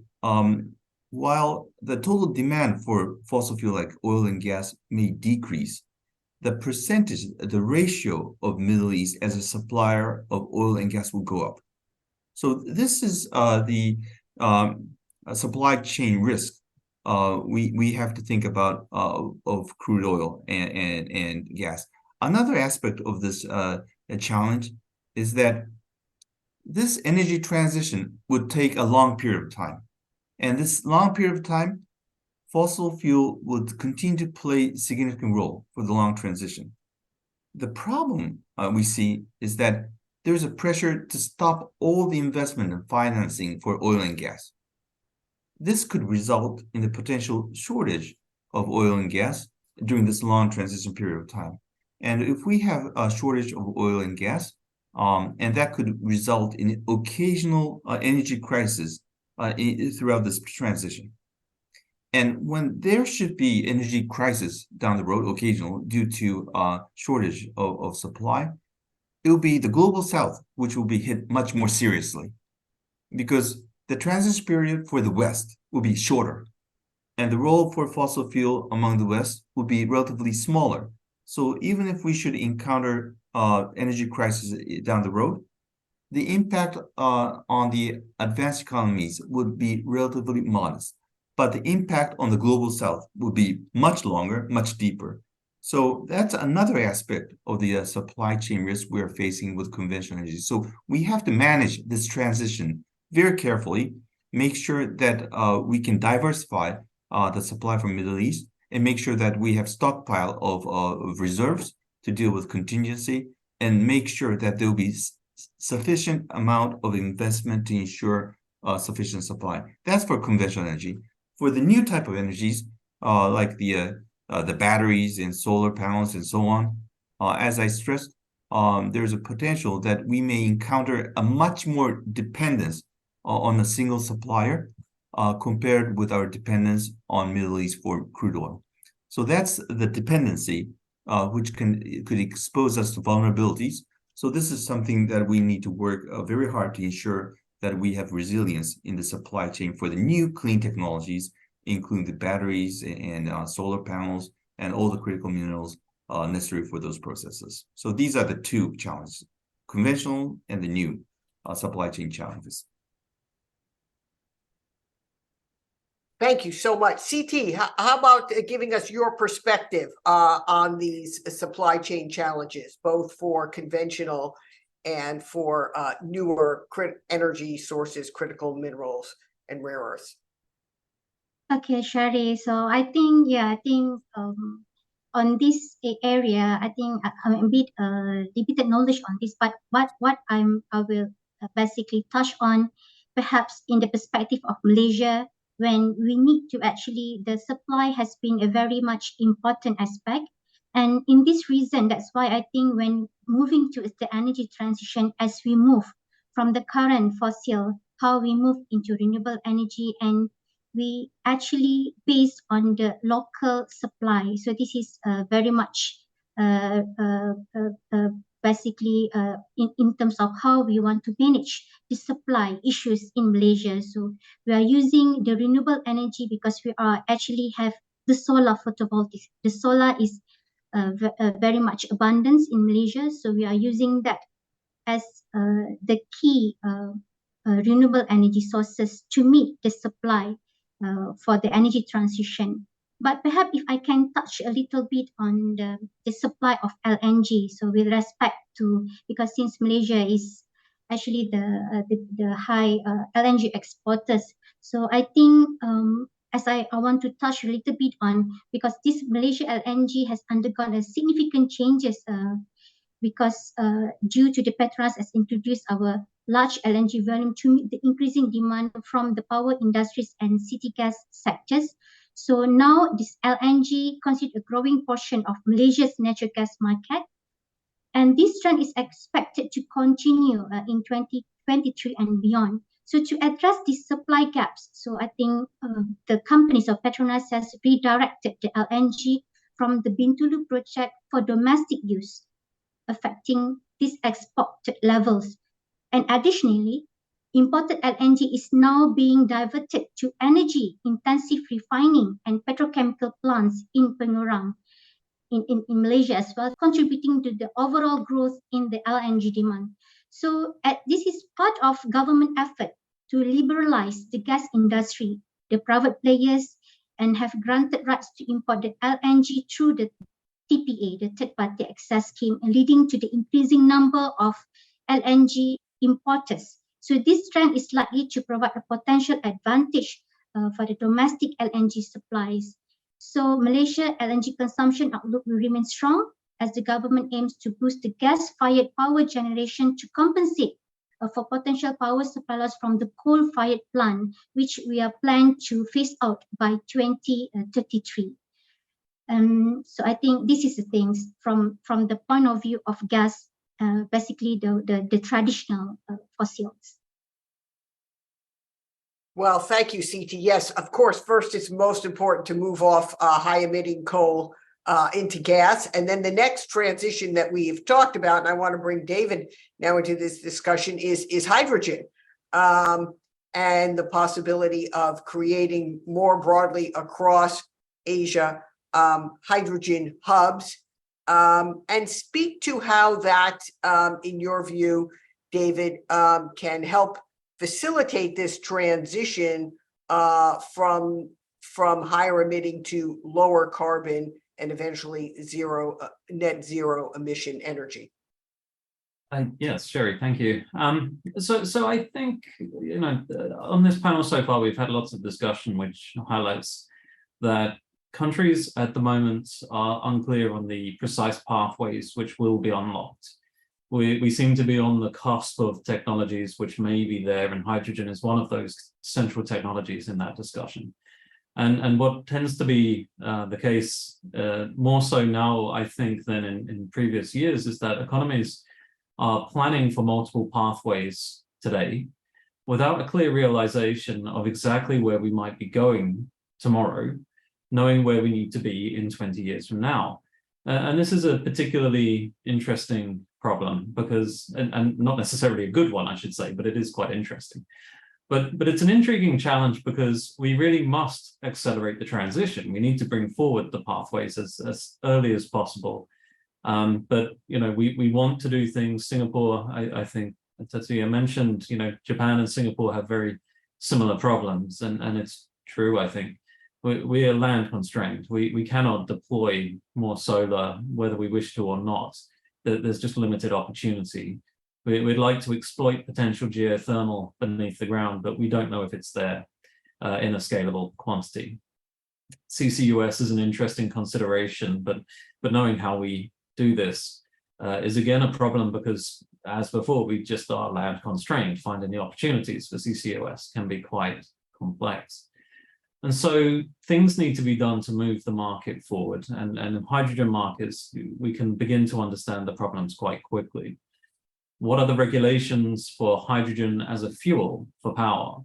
while the total demand for fossil fuel like oil and gas may decrease, the percentage, the ratio of Middle East as a supplier of oil and gas will go up. So this is the supply chain risk we have to think about of crude oil and gas. Another aspect of this challenge is that this energy transition would take a long period of time. And this long period of time, fossil fuel would continue to play a significant role for the long transition. The problem we see is that there's a pressure to stop all the investment and financing for oil and gas. This could result in the potential shortage of oil and gas during this long transition period of time. And if we have a shortage of oil and gas, and that could result in occasional energy crisis throughout this transition. And when there should be energy crisis down the road, occasional, due to shortage of supply, it will be the global south which will be hit much more seriously, because the transition period for the West will be shorter, and the role for fossil fuel among the West will be relatively smaller. So even if we should encounter energy crisis down the road, the impact on the advanced economies would be relatively modest, but the impact on the global south would be much longer, much deeper. So that's another aspect of the supply chain risk we're facing with conventional energy. So we have to manage this transition very carefully, make sure that we can diversify the supply from Middle East, and make sure that we have stockpile of reserves to deal with contingency, and make sure that there will be sufficient amount of investment to ensure sufficient supply. That's for conventional energy. For the new type of energies, like the batteries and solar panels and so on, as I stressed, there's a potential that we may encounter a much more dependence on a single supplier compared with our dependence on Middle East for crude oil. So that's the dependency, which could expose us to vulnerabilities. So this is something that we need to work very hard to ensure that we have resilience in the supply chain for the new clean technologies, including the batteries and solar panels and all the critical minerals necessary for those processes. So these are the two challenges, conventional and the new supply chain challenges. Thank you so much. CT, how about giving us your perspective on these supply chain challenges, both for conventional and for newer energy sources, critical minerals and rare earths? Okay, Sherry. So I think, on this area, I think I'm a bit limited knowledge on this, but what I will basically touch on, perhaps in the perspective of Malaysia, when we need to actually, the supply has been a very much important aspect. And in this reason, that's why I think when moving to the energy transition, as we move from the current fossil, how we move into renewable energy, and we actually based on the local supply. So this is very much basically in terms of how we want to manage the supply issues in Malaysia. So we are using the renewable energy because we are actually have the solar photovoltaics. The solar is very much abundance in Malaysia. So we are using that as the key renewable energy sources to meet the supply for the energy transition. But perhaps if I can touch a little bit on the supply of LNG. So with respect to, because since Malaysia is actually the high LNG exporters, so I think as I want to touch a little bit on, because this Malaysia LNG has undergone a significant changes because due to the Petronas has introduced our large LNG volume to meet the increasing demand from the power industries and city gas sectors. So now this LNG constitutes a growing portion of Malaysia's natural gas market. And this trend is expected to continue in 2023 and beyond. So to address these supply gaps, so I think the companies of Petronas has redirected the LNG from the Bintulu project for domestic use, affecting these export levels. And additionally, imported LNG is now being diverted to energy-intensive refining and petrochemical plants in Pengerang, in Malaysia as well, contributing to the overall growth in the LNG demand. So this is part of government effort to liberalize the gas industry. The private players and have granted rights to import the LNG through the TPA, the third-party access scheme, leading to the increasing number of LNG importers. So this trend is likely to provide a potential advantage for the domestic LNG supplies. So Malaysia LNG consumption outlook will remain strong as the government aims to boost the gas-fired power generation to compensate for potential power supply loss from the coal-fired plant, which we are planned to phase out by 2033. So I think this is the things from the point of view of gas, basically the traditional fossils. Well, thank you, CT. Yes, of course, first it's most important to move off high-emitting coal into gas. And then the next transition that we've talked about, and I want to bring David now into this discussion, is hydrogen and the possibility of creating more broadly across Asia hydrogen hubs. And speak to how that, in your view, David, can help facilitate this transition from higher emitting to lower carbon and eventually net zero emission energy. Yes, Sherry, thank you. So I think, on this panel so far, we've had lots of discussion which highlights that countries at the moment are unclear on the precise pathways which will be unlocked. We seem to be on the cusp of technologies which may be there, and hydrogen is one of those central technologies in that discussion. And what tends to be the case, more so now, I think, than in previous years, is that economies are planning for multiple pathways today without a clear realization of exactly where we might be going tomorrow, knowing where we need to be in 20 years from now. And this is a particularly interesting problem because, and not necessarily a good one, I should say, but it is quite interesting. But it's an intriguing challenge because we really must accelerate the transition. We need to bring forward the pathways as early as possible. But we want to do things. Singapore, I think Tetsuya mentioned, Japan and Singapore have very similar problems, and it's true. I think we are land constrained. We cannot deploy more solar whether we wish to or not. There's just limited opportunity. We'd like to exploit potential geothermal beneath the ground, but we don't know if it's there in a scalable quantity. CCUS is an interesting consideration, but knowing how we do this is again a problem because, as before, we just are land constrained. Finding the opportunities for CCUS can be quite complex. And so things need to be done to move the market forward. And in hydrogen markets, we can begin to understand the problems quite quickly. What are the regulations for hydrogen as a fuel for power?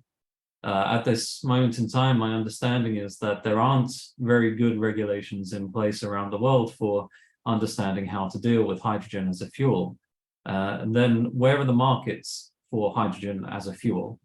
At this moment in time, my understanding is that there aren't very good regulations in place around the world for understanding how to deal with hydrogen as a fuel. And then where are the markets for hydrogen as a fuel?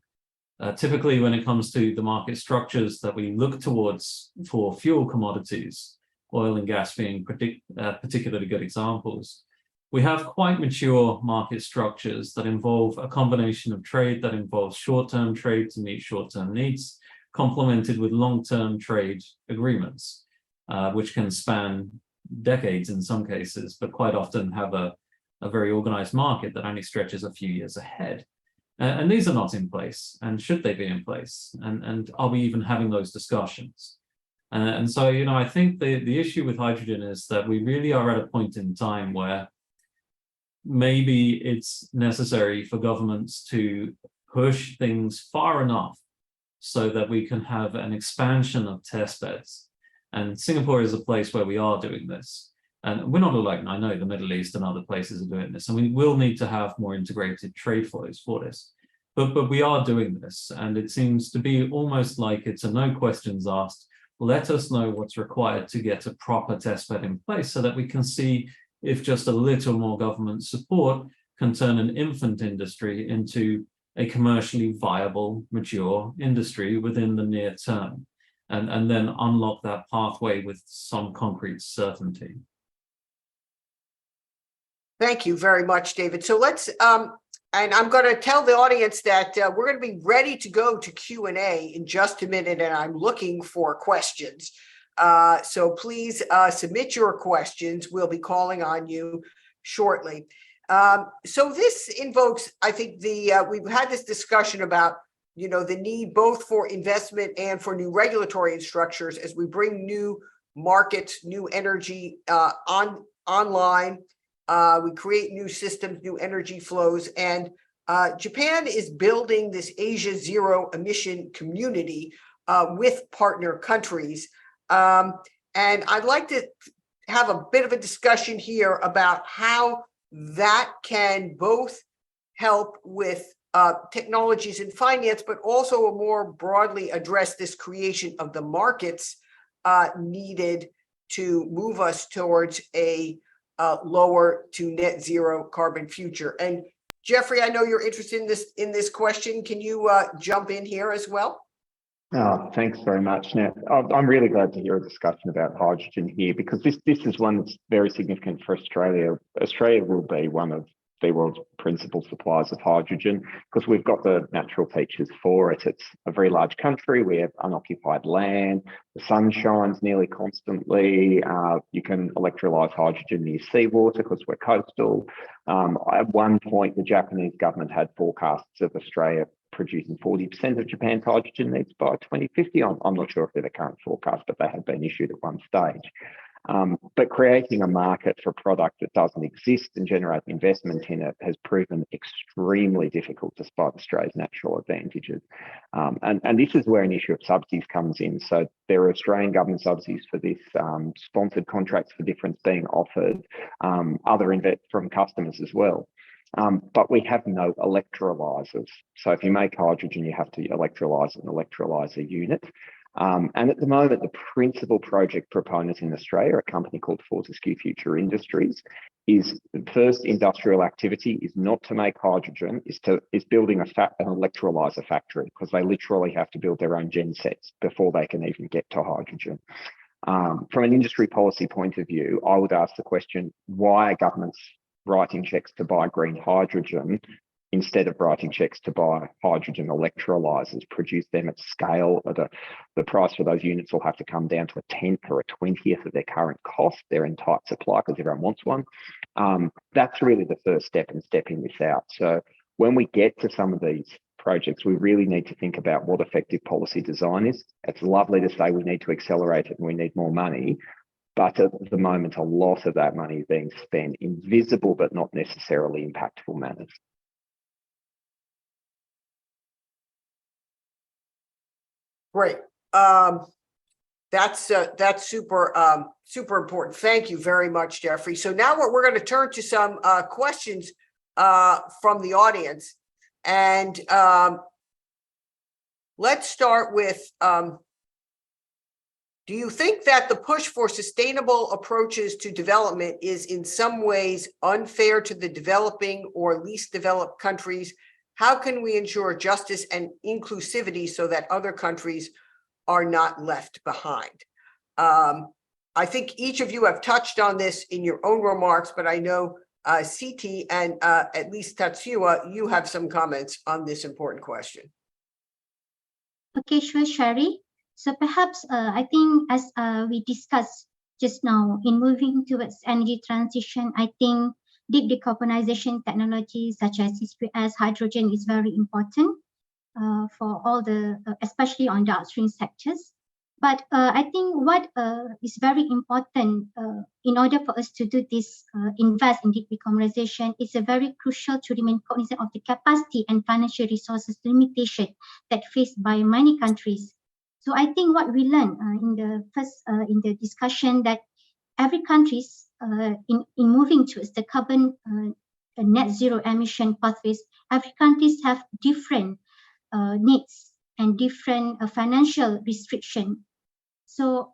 Typically, when it comes to the market structures that we look towards for fuel commodities, oil and gas being particularly good examples, we have quite mature market structures that involve a combination of trade that involves short-term trade to meet short-term needs, complemented with long-term trade agreements, which can span decades in some cases, but quite often have a very organized market that only stretches a few years ahead. And these are not in place, and should they be in place? And are we even having those discussions? And so, I think the issue with hydrogen is that we really are at a point in time where maybe it's necessary for governments to push things far enough so that we can have an expansion of test beds. And Singapore is a place where we are doing this. And we're not alone. I know the Middle East and other places are doing this. And we will need to have more integrated trade flows for this. But we are doing this. And it seems to be almost like it's a no questions asked. Let us know what's required to get a proper test bed in place so that we can see if just a little more government support can turn an infant industry into a commercially viable, mature industry within the near term, and then unlock that pathway with some concrete certainty. Thank you very much, David. So let's, and I'm going to tell the audience that we're going to be ready to go to Q&A in just a minute, and I'm looking for questions. So please submit your questions. We'll be calling on you shortly. So this invokes, I think, we've had this discussion about, the need both for investment and for new regulatory structures as we bring new markets, new energy online. We create new systems, new energy flows, and Japan is building this Asia Zero Emission Community with partner countries. And I'd like to have a bit of a discussion here about how that can both help with technologies in finance, but also more broadly address this creation of the markets needed to move us towards a lower to net zero carbon future. And Jeffrey, I know you're interested in this question. Can you jump in here as well? Oh, thanks very much. Now, I'm really glad to hear a discussion about hydrogen here, because this is one that's very significant for Australia. Australia will be one of the world's principal suppliers of hydrogen because we've got the natural features for it. It's a very large country. We have unoccupied land. The sun shines nearly constantly. You can electrolyse hydrogen near seawater because we're coastal. At one point, the Japanese government had forecasts of Australia producing 40% of Japan's hydrogen needs by 2050. I'm not sure if they're the current forecast, but they have been issued at one stage. But creating a market for a product that doesn't exist and generating investment in it has proven extremely difficult despite Australia's natural advantages. And this is where an issue of subsidies comes in. So there are Australian government subsidies for this, sponsored contracts for difference being offered, other from customers as well. But we have no electrolyzers. So if you make hydrogen, you have to electrolyze an electrolyzer unit. And at the moment, the principal project proponent in Australia, a company called Fortescue Future Industries, is the first industrial activity is not to make hydrogen, is building an electrolyzer factory, because they literally have to build their own gensets before they can even get to hydrogen. From an industry policy point of view, I would ask the question, why are governments writing checks to buy green hydrogen instead of writing checks to buy hydrogen electrolyzers, produce them at scale? The price for those units will have to come down to a 10th or a 20th of their current cost. They're in tight supply because everyone wants one. That's really the first step in stepping this out. So when we get to some of these projects, we really need to think about what effective policy design is. It's lovely to say we need to accelerate it and we need more money, but at the moment, a lot of that money is being spent in visible but not necessarily impactful manners. Great. That's super super important. Thank you very much, Jeffrey. So now we're going to turn to some questions from the audience, and let's start with. Do you think that the push for sustainable approaches to development is in some ways unfair to the developing or least developed countries? How can we ensure justice and inclusivity so that other countries are not left behind? I think each of you have touched on this in your own remarks, but I know Siti and at least Tatsuya, you have some comments on this important question. Okay, sure, Sherry. So perhaps I think as we discussed just now, in moving towards energy transition, I think deep decarbonization technologies such as CCS, hydrogen is very important for all the, especially on the upstream sectors. But I think what is very important in order for us to do this, invest in deep decarbonization, is a very crucial to remain cognizant of the capacity and financial resources limitation that faced by many countries. So I think what we learned in the discussion that every countries in moving towards the carbon net zero emission pathways, every countries have different needs and different financial restriction. So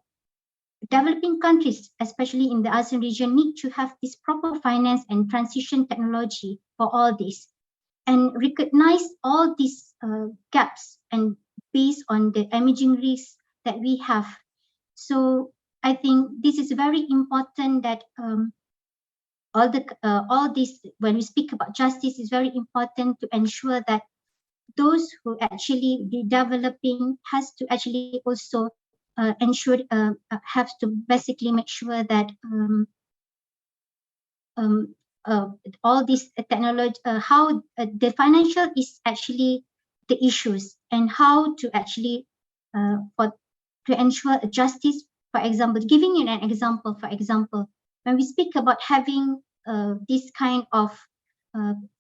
developing countries, especially in the ASEAN region, need to have this proper finance and transition technology for all this, and recognize all these gaps and based on the emerging risks that we have. So I think this is very important that all this, when we speak about justice, is very important to ensure that those who actually be developing has to actually also ensure, have to basically make sure that all this technology, how the financial is actually the issues, and how to actually to ensure justice. For example, giving you an example, for example, when we speak about having this kind of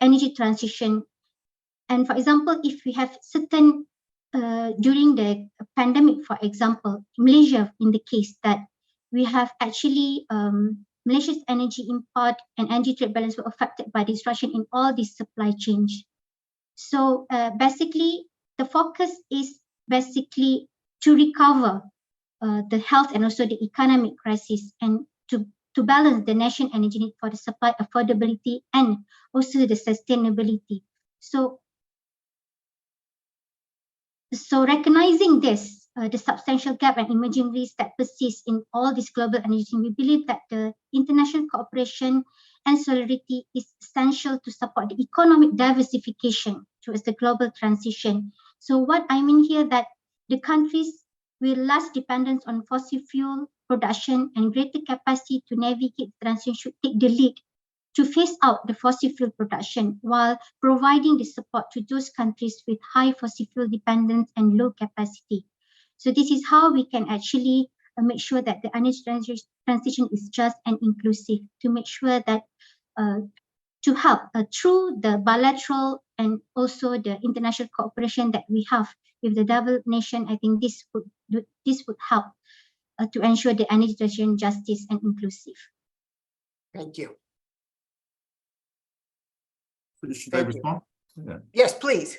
energy transition, and for example, if we have certain during the pandemic, for example, Malaysia, in the case that we have actually Malaysia's energy import and energy trade balance were affected by disruption in all these supply chains. So basically, the focus is basically to recover the health and also the economic crisis, and to balance the national energy need for the supply affordability and also the sustainability. So recognizing this, the substantial gap and emerging risks that persist in all this global energy, we believe that the international cooperation and solidarity is essential to support the economic diversification towards the global transition. So what I mean here that the countries with less dependence on fossil fuel production and greater capacity to navigate transition should take the lead to phase out the fossil fuel production while providing the support to those countries with high fossil fuel dependence and low capacity. So this is how we can actually make sure that the energy transition is just and inclusive, to make sure that to help through the bilateral and also the international cooperation that we have with the developed nation. I think this would help to ensure the energy transition justice and inclusive. Thank you. Should I respond? Yeah. Yes, please.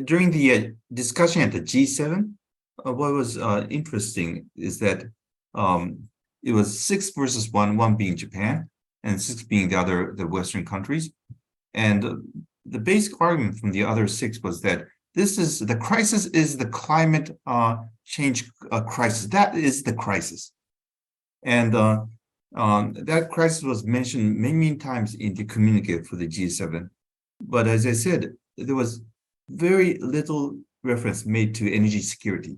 During the discussion at the G7, what was interesting is that it was 6 versus 1, 1 being Japan and 6 being the Western countries. And the basic argument from the other 6 was that the crisis is the climate change crisis. That is the crisis. And that crisis was mentioned many times in the communique for the G7. But as I said, there was very little reference made to energy security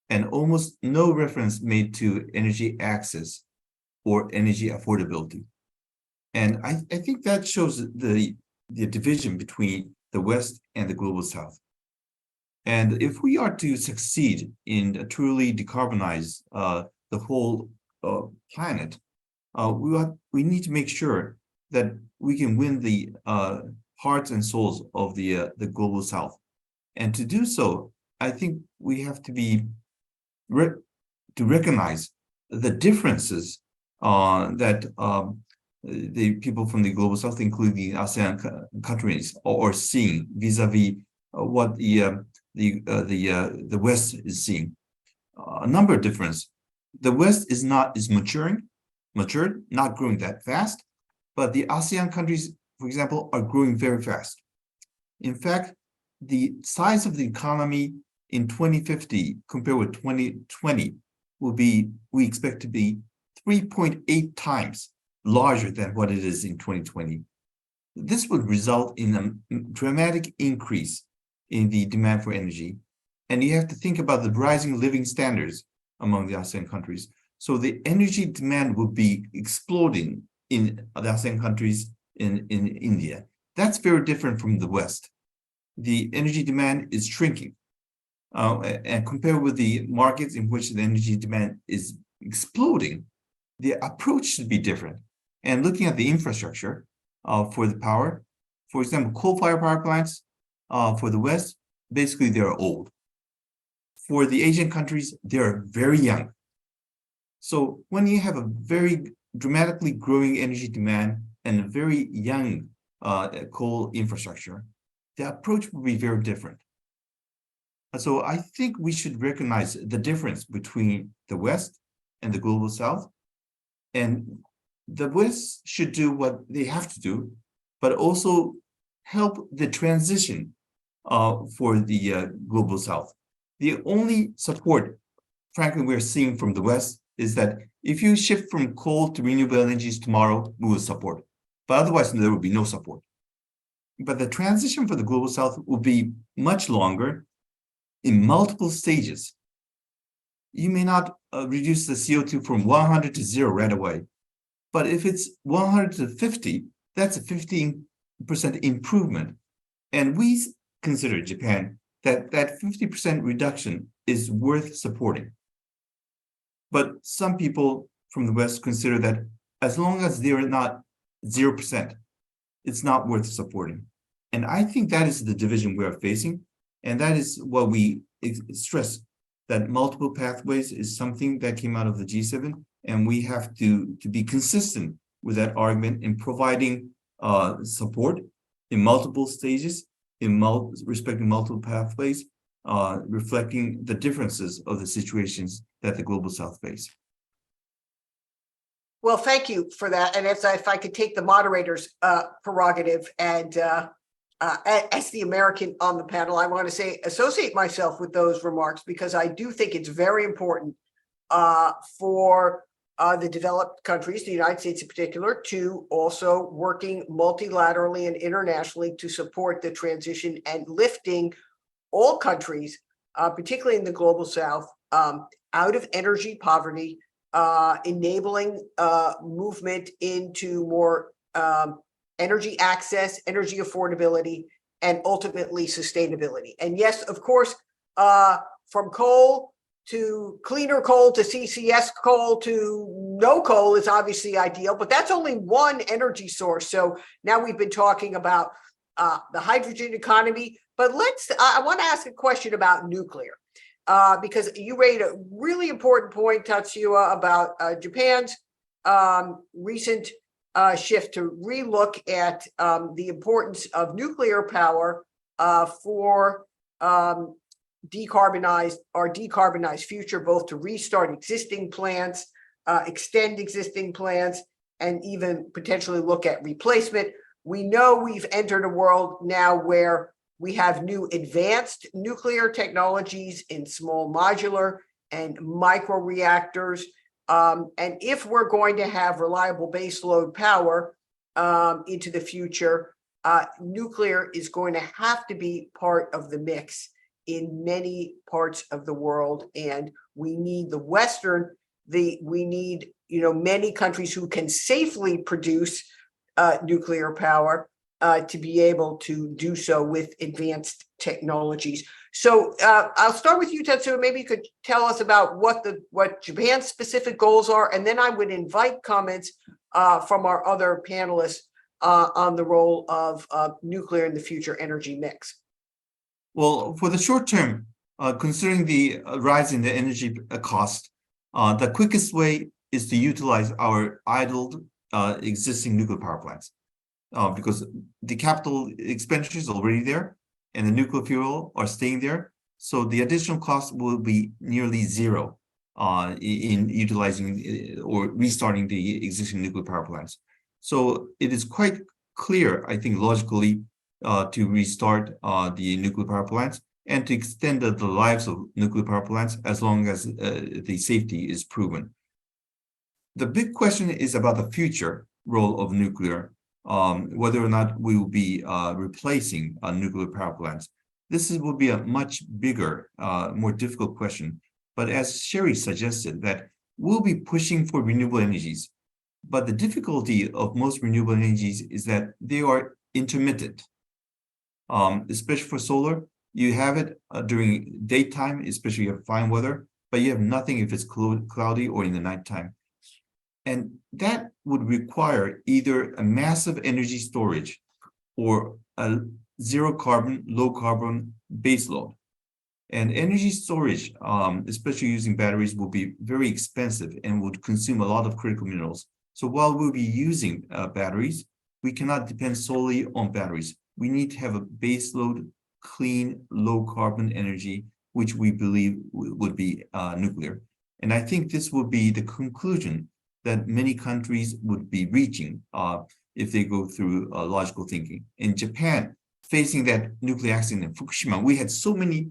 and almost no reference made to energy access or energy affordability. And I think that shows the division between the West and the global South. And if we are to succeed in truly decarbonize the whole planet, we need to make sure that we can win the hearts and souls of the global South. And to do so, I think we have to be to recognize the differences that the people from the global South, including the ASEAN countries, are seeing vis-a-vis what the West is seeing. A number of differences. The West is matured, not growing that fast, but the ASEAN countries, for example, are growing very fast. In fact, the size of the economy in 2050 compared with 2020 we expect to be 3.8 times larger than what it is in 2020. This would result in a dramatic increase in the demand for energy. And you have to think about the rising living standards among the ASEAN countries. So the energy demand will be exploding in the ASEAN countries in India. That's very different from the West. The energy demand is shrinking. And compared with the markets in which the energy demand is exploding, the approach should be different. And looking at the infrastructure for the power, for example, coal-fired power plants for the West, basically they're old. For the Asian countries, they're very young. So when you have a very dramatically growing energy demand and a very young coal infrastructure, the approach will be very different. So I think we should recognize the difference between the West and the global South. And the West should do what they have to do, but also help the transition for the global South. The only support, frankly, we're seeing from the West is that if you shift from coal to renewable energies tomorrow, we will support. But otherwise, there will be no support. But the transition for the global South will be much longer in multiple stages. You may not reduce the CO2 from 100 to 0 right away. But if it's 100 to 50, that's a 15% improvement. And we consider Japan that 50% reduction is worth supporting. But some people from the West consider that as long as they're not 0%, it's not worth supporting. And I think that is the division we are facing. And that is what we stress that multiple pathways is something that came out of the G7, and we have to be consistent with that argument in providing support in multiple stages, respecting multiple pathways, reflecting the differences of the situations that the global South face. Well, thank you for that. And if I could take the moderator's prerogative and as the American on the panel, I want to say associate myself with those remarks, because I do think it's very important for the developed countries, the United States in particular, to also working multilaterally and internationally to support the transition and lifting all countries, particularly in the global South, out of energy poverty, enabling movement into more energy access, energy affordability, and ultimately sustainability. And yes, of course, from coal to cleaner coal to CCS coal to no coal is obviously ideal, but that's only one energy source. So now we've been talking about the hydrogen economy, but I want to ask a question about nuclear. Because you made a really important point, Tatsuya, about Japan's recent shift to relook at the importance of nuclear power for decarbonized future, both to restart existing plants, extend existing plants, and even potentially look at replacement. We know we've entered a world now where we have new advanced nuclear technologies in small modular and micro reactors. And if we're going to have reliable baseload power into the future, nuclear is going to have to be part of the mix in many parts of the world. And we need we need, many countries who can safely produce nuclear power to be able to do so with advanced technologies. So I'll start with you, Tetsuya. Maybe you could tell us about what Japan's specific goals are, and then I would invite comments from our other panelists on the role of nuclear in the future energy mix. Well, for the short term, considering the rise in the energy cost, the quickest way is to utilize our idled existing nuclear power plants. Because the capital expenditure is already there and the nuclear fuel are staying there. So the additional cost will be nearly zero in utilizing or restarting the existing nuclear power plants. So it is quite clear, I think, logically, to restart the nuclear power plants and to extend the lives of nuclear power plants as long as the safety is proven. The big question is about the future role of nuclear. Whether or not we will be replacing nuclear power plants. This will be a much bigger, more difficult question. But as Sherry suggested, that we'll be pushing for renewable energies. But the difficulty of most renewable energies is that they are intermittent. Especially for solar, you have it during daytime, especially if you have fine weather, but you have nothing if it's cloudy or in the nighttime. And that would require either a massive energy storage or a zero carbon, low carbon baseload. And energy storage, especially using batteries, will be very expensive and would consume a lot of critical minerals. So while we'll be using batteries, we cannot depend solely on batteries. We need to have a baseload, clean, low carbon energy, which we believe would be nuclear. And I think this will be the conclusion that many countries would be reaching if they go through logical thinking. In Japan, facing that nuclear accident in Fukushima, we had so many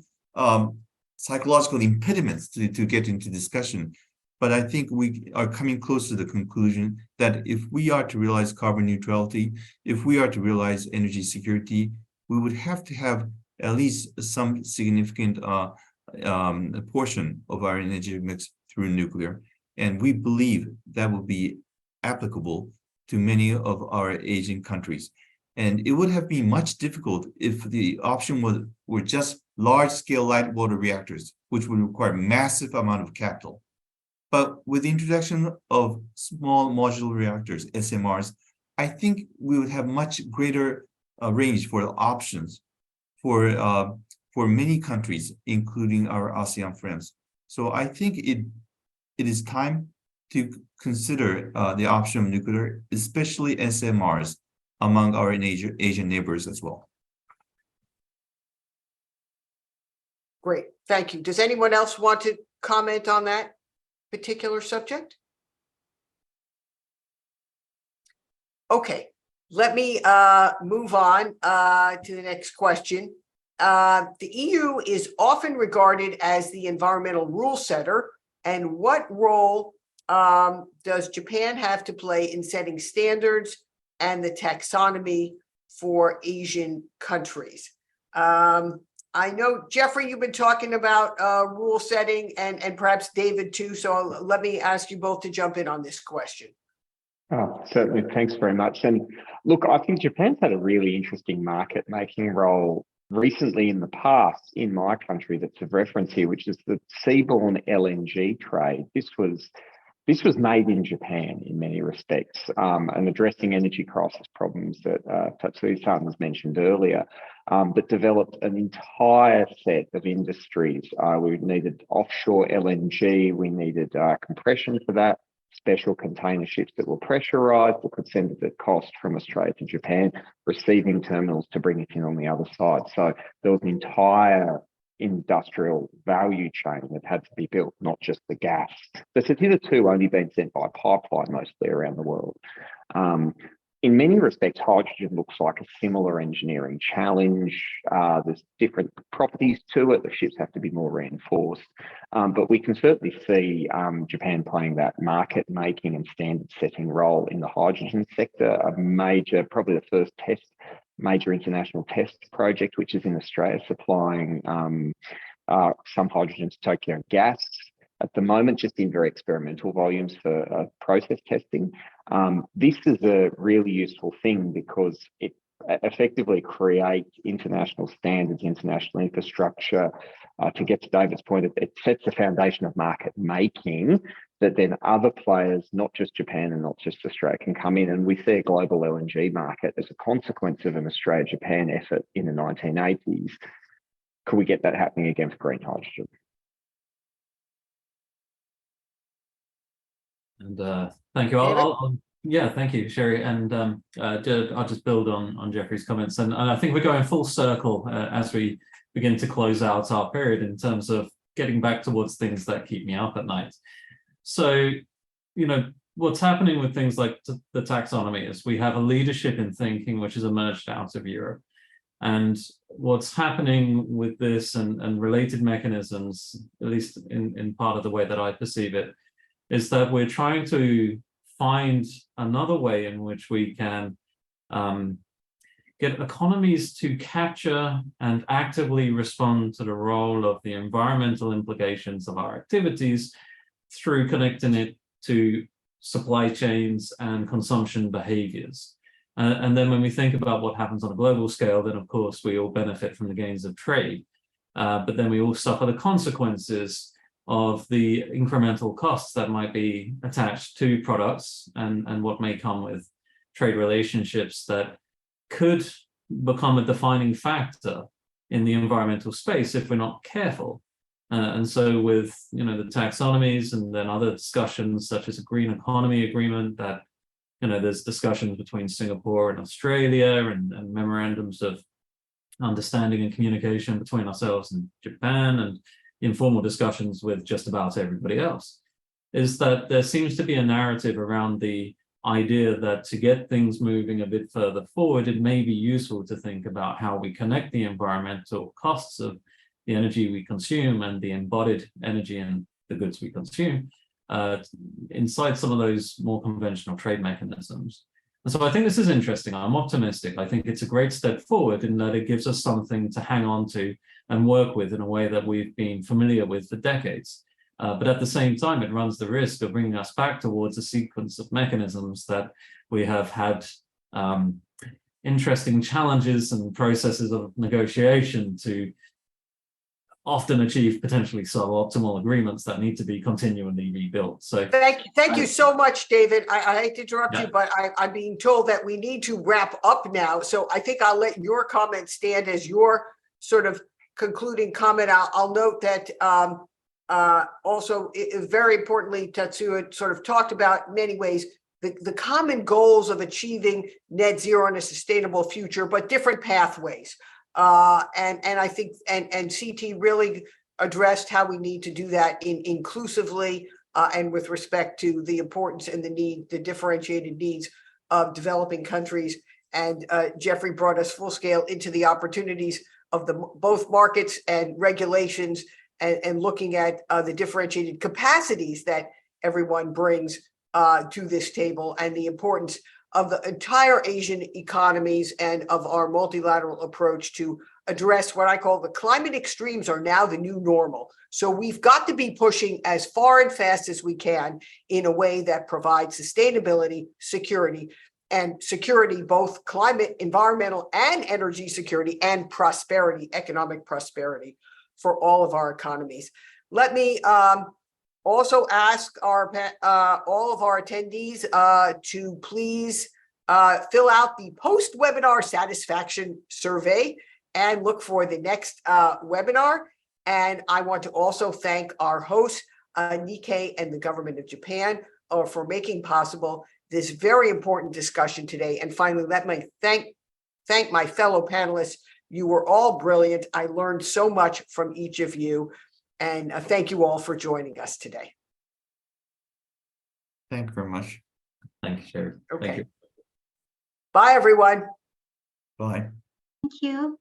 psychological impediments to get into discussion. But I think we are coming close to the conclusion that if we are to realize carbon neutrality, if we are to realize energy security, we would have to have at least some significant portion of our energy mix through nuclear. And we believe that will be applicable to many of our Asian countries. And it would have been much difficult if the option were just large-scale light water reactors, which would require massive amount of capital. But with the introduction of small modular reactors, SMRs, I think we would have much greater range for options for many countries, including our ASEAN friends. So I think it is time to consider the option of nuclear, especially SMRs, among our Asian neighbors as well. Great, thank you. Does anyone else want to comment on that particular subject? Okay, let me move on to the next question. The EU is often regarded as the environmental rule setter, and what role does Japan have to play in setting standards and the taxonomy for Asian countries? I know, Jeffrey, you've been talking about rule setting, and perhaps David too, so let me ask you both to jump in on this question. Oh, certainly. Thanks very much. And look, I think Japan's had a really interesting market making role recently in the past in my country that's of reference here, which is the seaborne LNG trade. This was made in Japan in many respects, and addressing energy crisis problems that Tatsuya-san was mentioned earlier, but developed an entire set of industries. We needed offshore LNG, we needed compression for that, special container ships that were pressurized that could send it at cost from Australia to Japan, receiving terminals to bring it in on the other side. So there was an entire industrial value chain that had to be built, not just the gas. That's hitherto only been sent by pipeline mostly around the world. In many respects, hydrogen looks like a similar engineering challenge. There's different properties to it. The ships have to be more reinforced. But we can certainly see Japan playing that market making and standard setting role in the hydrogen sector, a major, probably the first major international test project, which is in Australia, supplying some hydrogen to Tokyo Gas. At the moment, just in very experimental volumes for process testing. This is a really useful thing because it effectively creates international standards, international infrastructure. To get to David's point, it sets the foundation of market making that then other players, not just Japan and not just Australia, can come in. And we see a global LNG market as a consequence of an Australia-Japan effort in the 1980s. Could we get that happening again for green hydrogen? And thank you. Yeah, thank you, Sherry. And I'll just build on Jeffrey's comments. And I think we're going full circle as we begin to close out our period in terms of getting back towards things that keep me up at night. So, you know, what's happening with things like the taxonomy is we have a leadership in thinking which has emerged out of Europe. And what's happening with this and related mechanisms, at least in part of the way that I perceive it, is that we're trying to find another way in which we can get economies to capture and actively respond to the role of the environmental implications of our activities through connecting it to supply chains and consumption behaviors. And then when we think about what happens on a global scale, then of course we all benefit from the gains of trade, but then we all suffer the consequences of the incremental costs that might be attached to products and what may come with trade relationships that could become a defining factor in the environmental space if we're not careful. And so with, you know, the taxonomies and then other discussions such as a green economy agreement that, you know, there's discussions between Singapore and Australia and memorandums of understanding and communication between ourselves and Japan and informal discussions with just about everybody else, is that there seems to be a narrative around the idea that to get things moving a bit further forward, it may be useful to think about how we connect the environmental costs of the energy we consume and the embodied energy in the goods we consume inside some of those more conventional trade mechanisms. And so I think this is interesting. I'm optimistic. I think it's a great step forward in that it gives us something to hang on to and work with in a way that we've been familiar with for decades. But at the same time, it runs the risk of bringing us back towards a sequence of mechanisms that we have had interesting challenges and processes of negotiation to often achieve potentially suboptimal agreements that need to be continually rebuilt. So thank you so much, David. I hate to interrupt you, but I'm being told that we need to wrap up now. So I think I'll let your comment stand as your sort of concluding comment. I'll note that Also, very importantly, Tatsuya sort of talked about in many ways the common goals of achieving net zero in a sustainable future, but different pathways. And I think and CT really addressed how we need to do that inclusively and with respect to the importance and the differentiated needs of developing countries. And Jeffrey brought us full scale into the opportunities of both markets and regulations, and looking at the differentiated capacities that everyone brings to this table, and the importance of the entire Asian economies and of our multilateral approach to address what I call the climate extremes are now the new normal. So we've got to be pushing as far and fast as we can in a way that provides sustainability, security, both climate, environmental, and energy security, and prosperity, economic prosperity for all of our economies. Let me also ask all of our attendees to please fill out the post-webinar satisfaction survey and look for the next webinar. And I want to also thank our hosts, Nikkei and the government of Japan, for making possible this very important discussion today. And finally, let me thank my fellow panelists. You were all brilliant. I learned so much from each of you. And thank you all for joining us today. Thank you very much. Thank you, Sherry. Okay. Thank you. Bye, everyone. Bye. Thank you.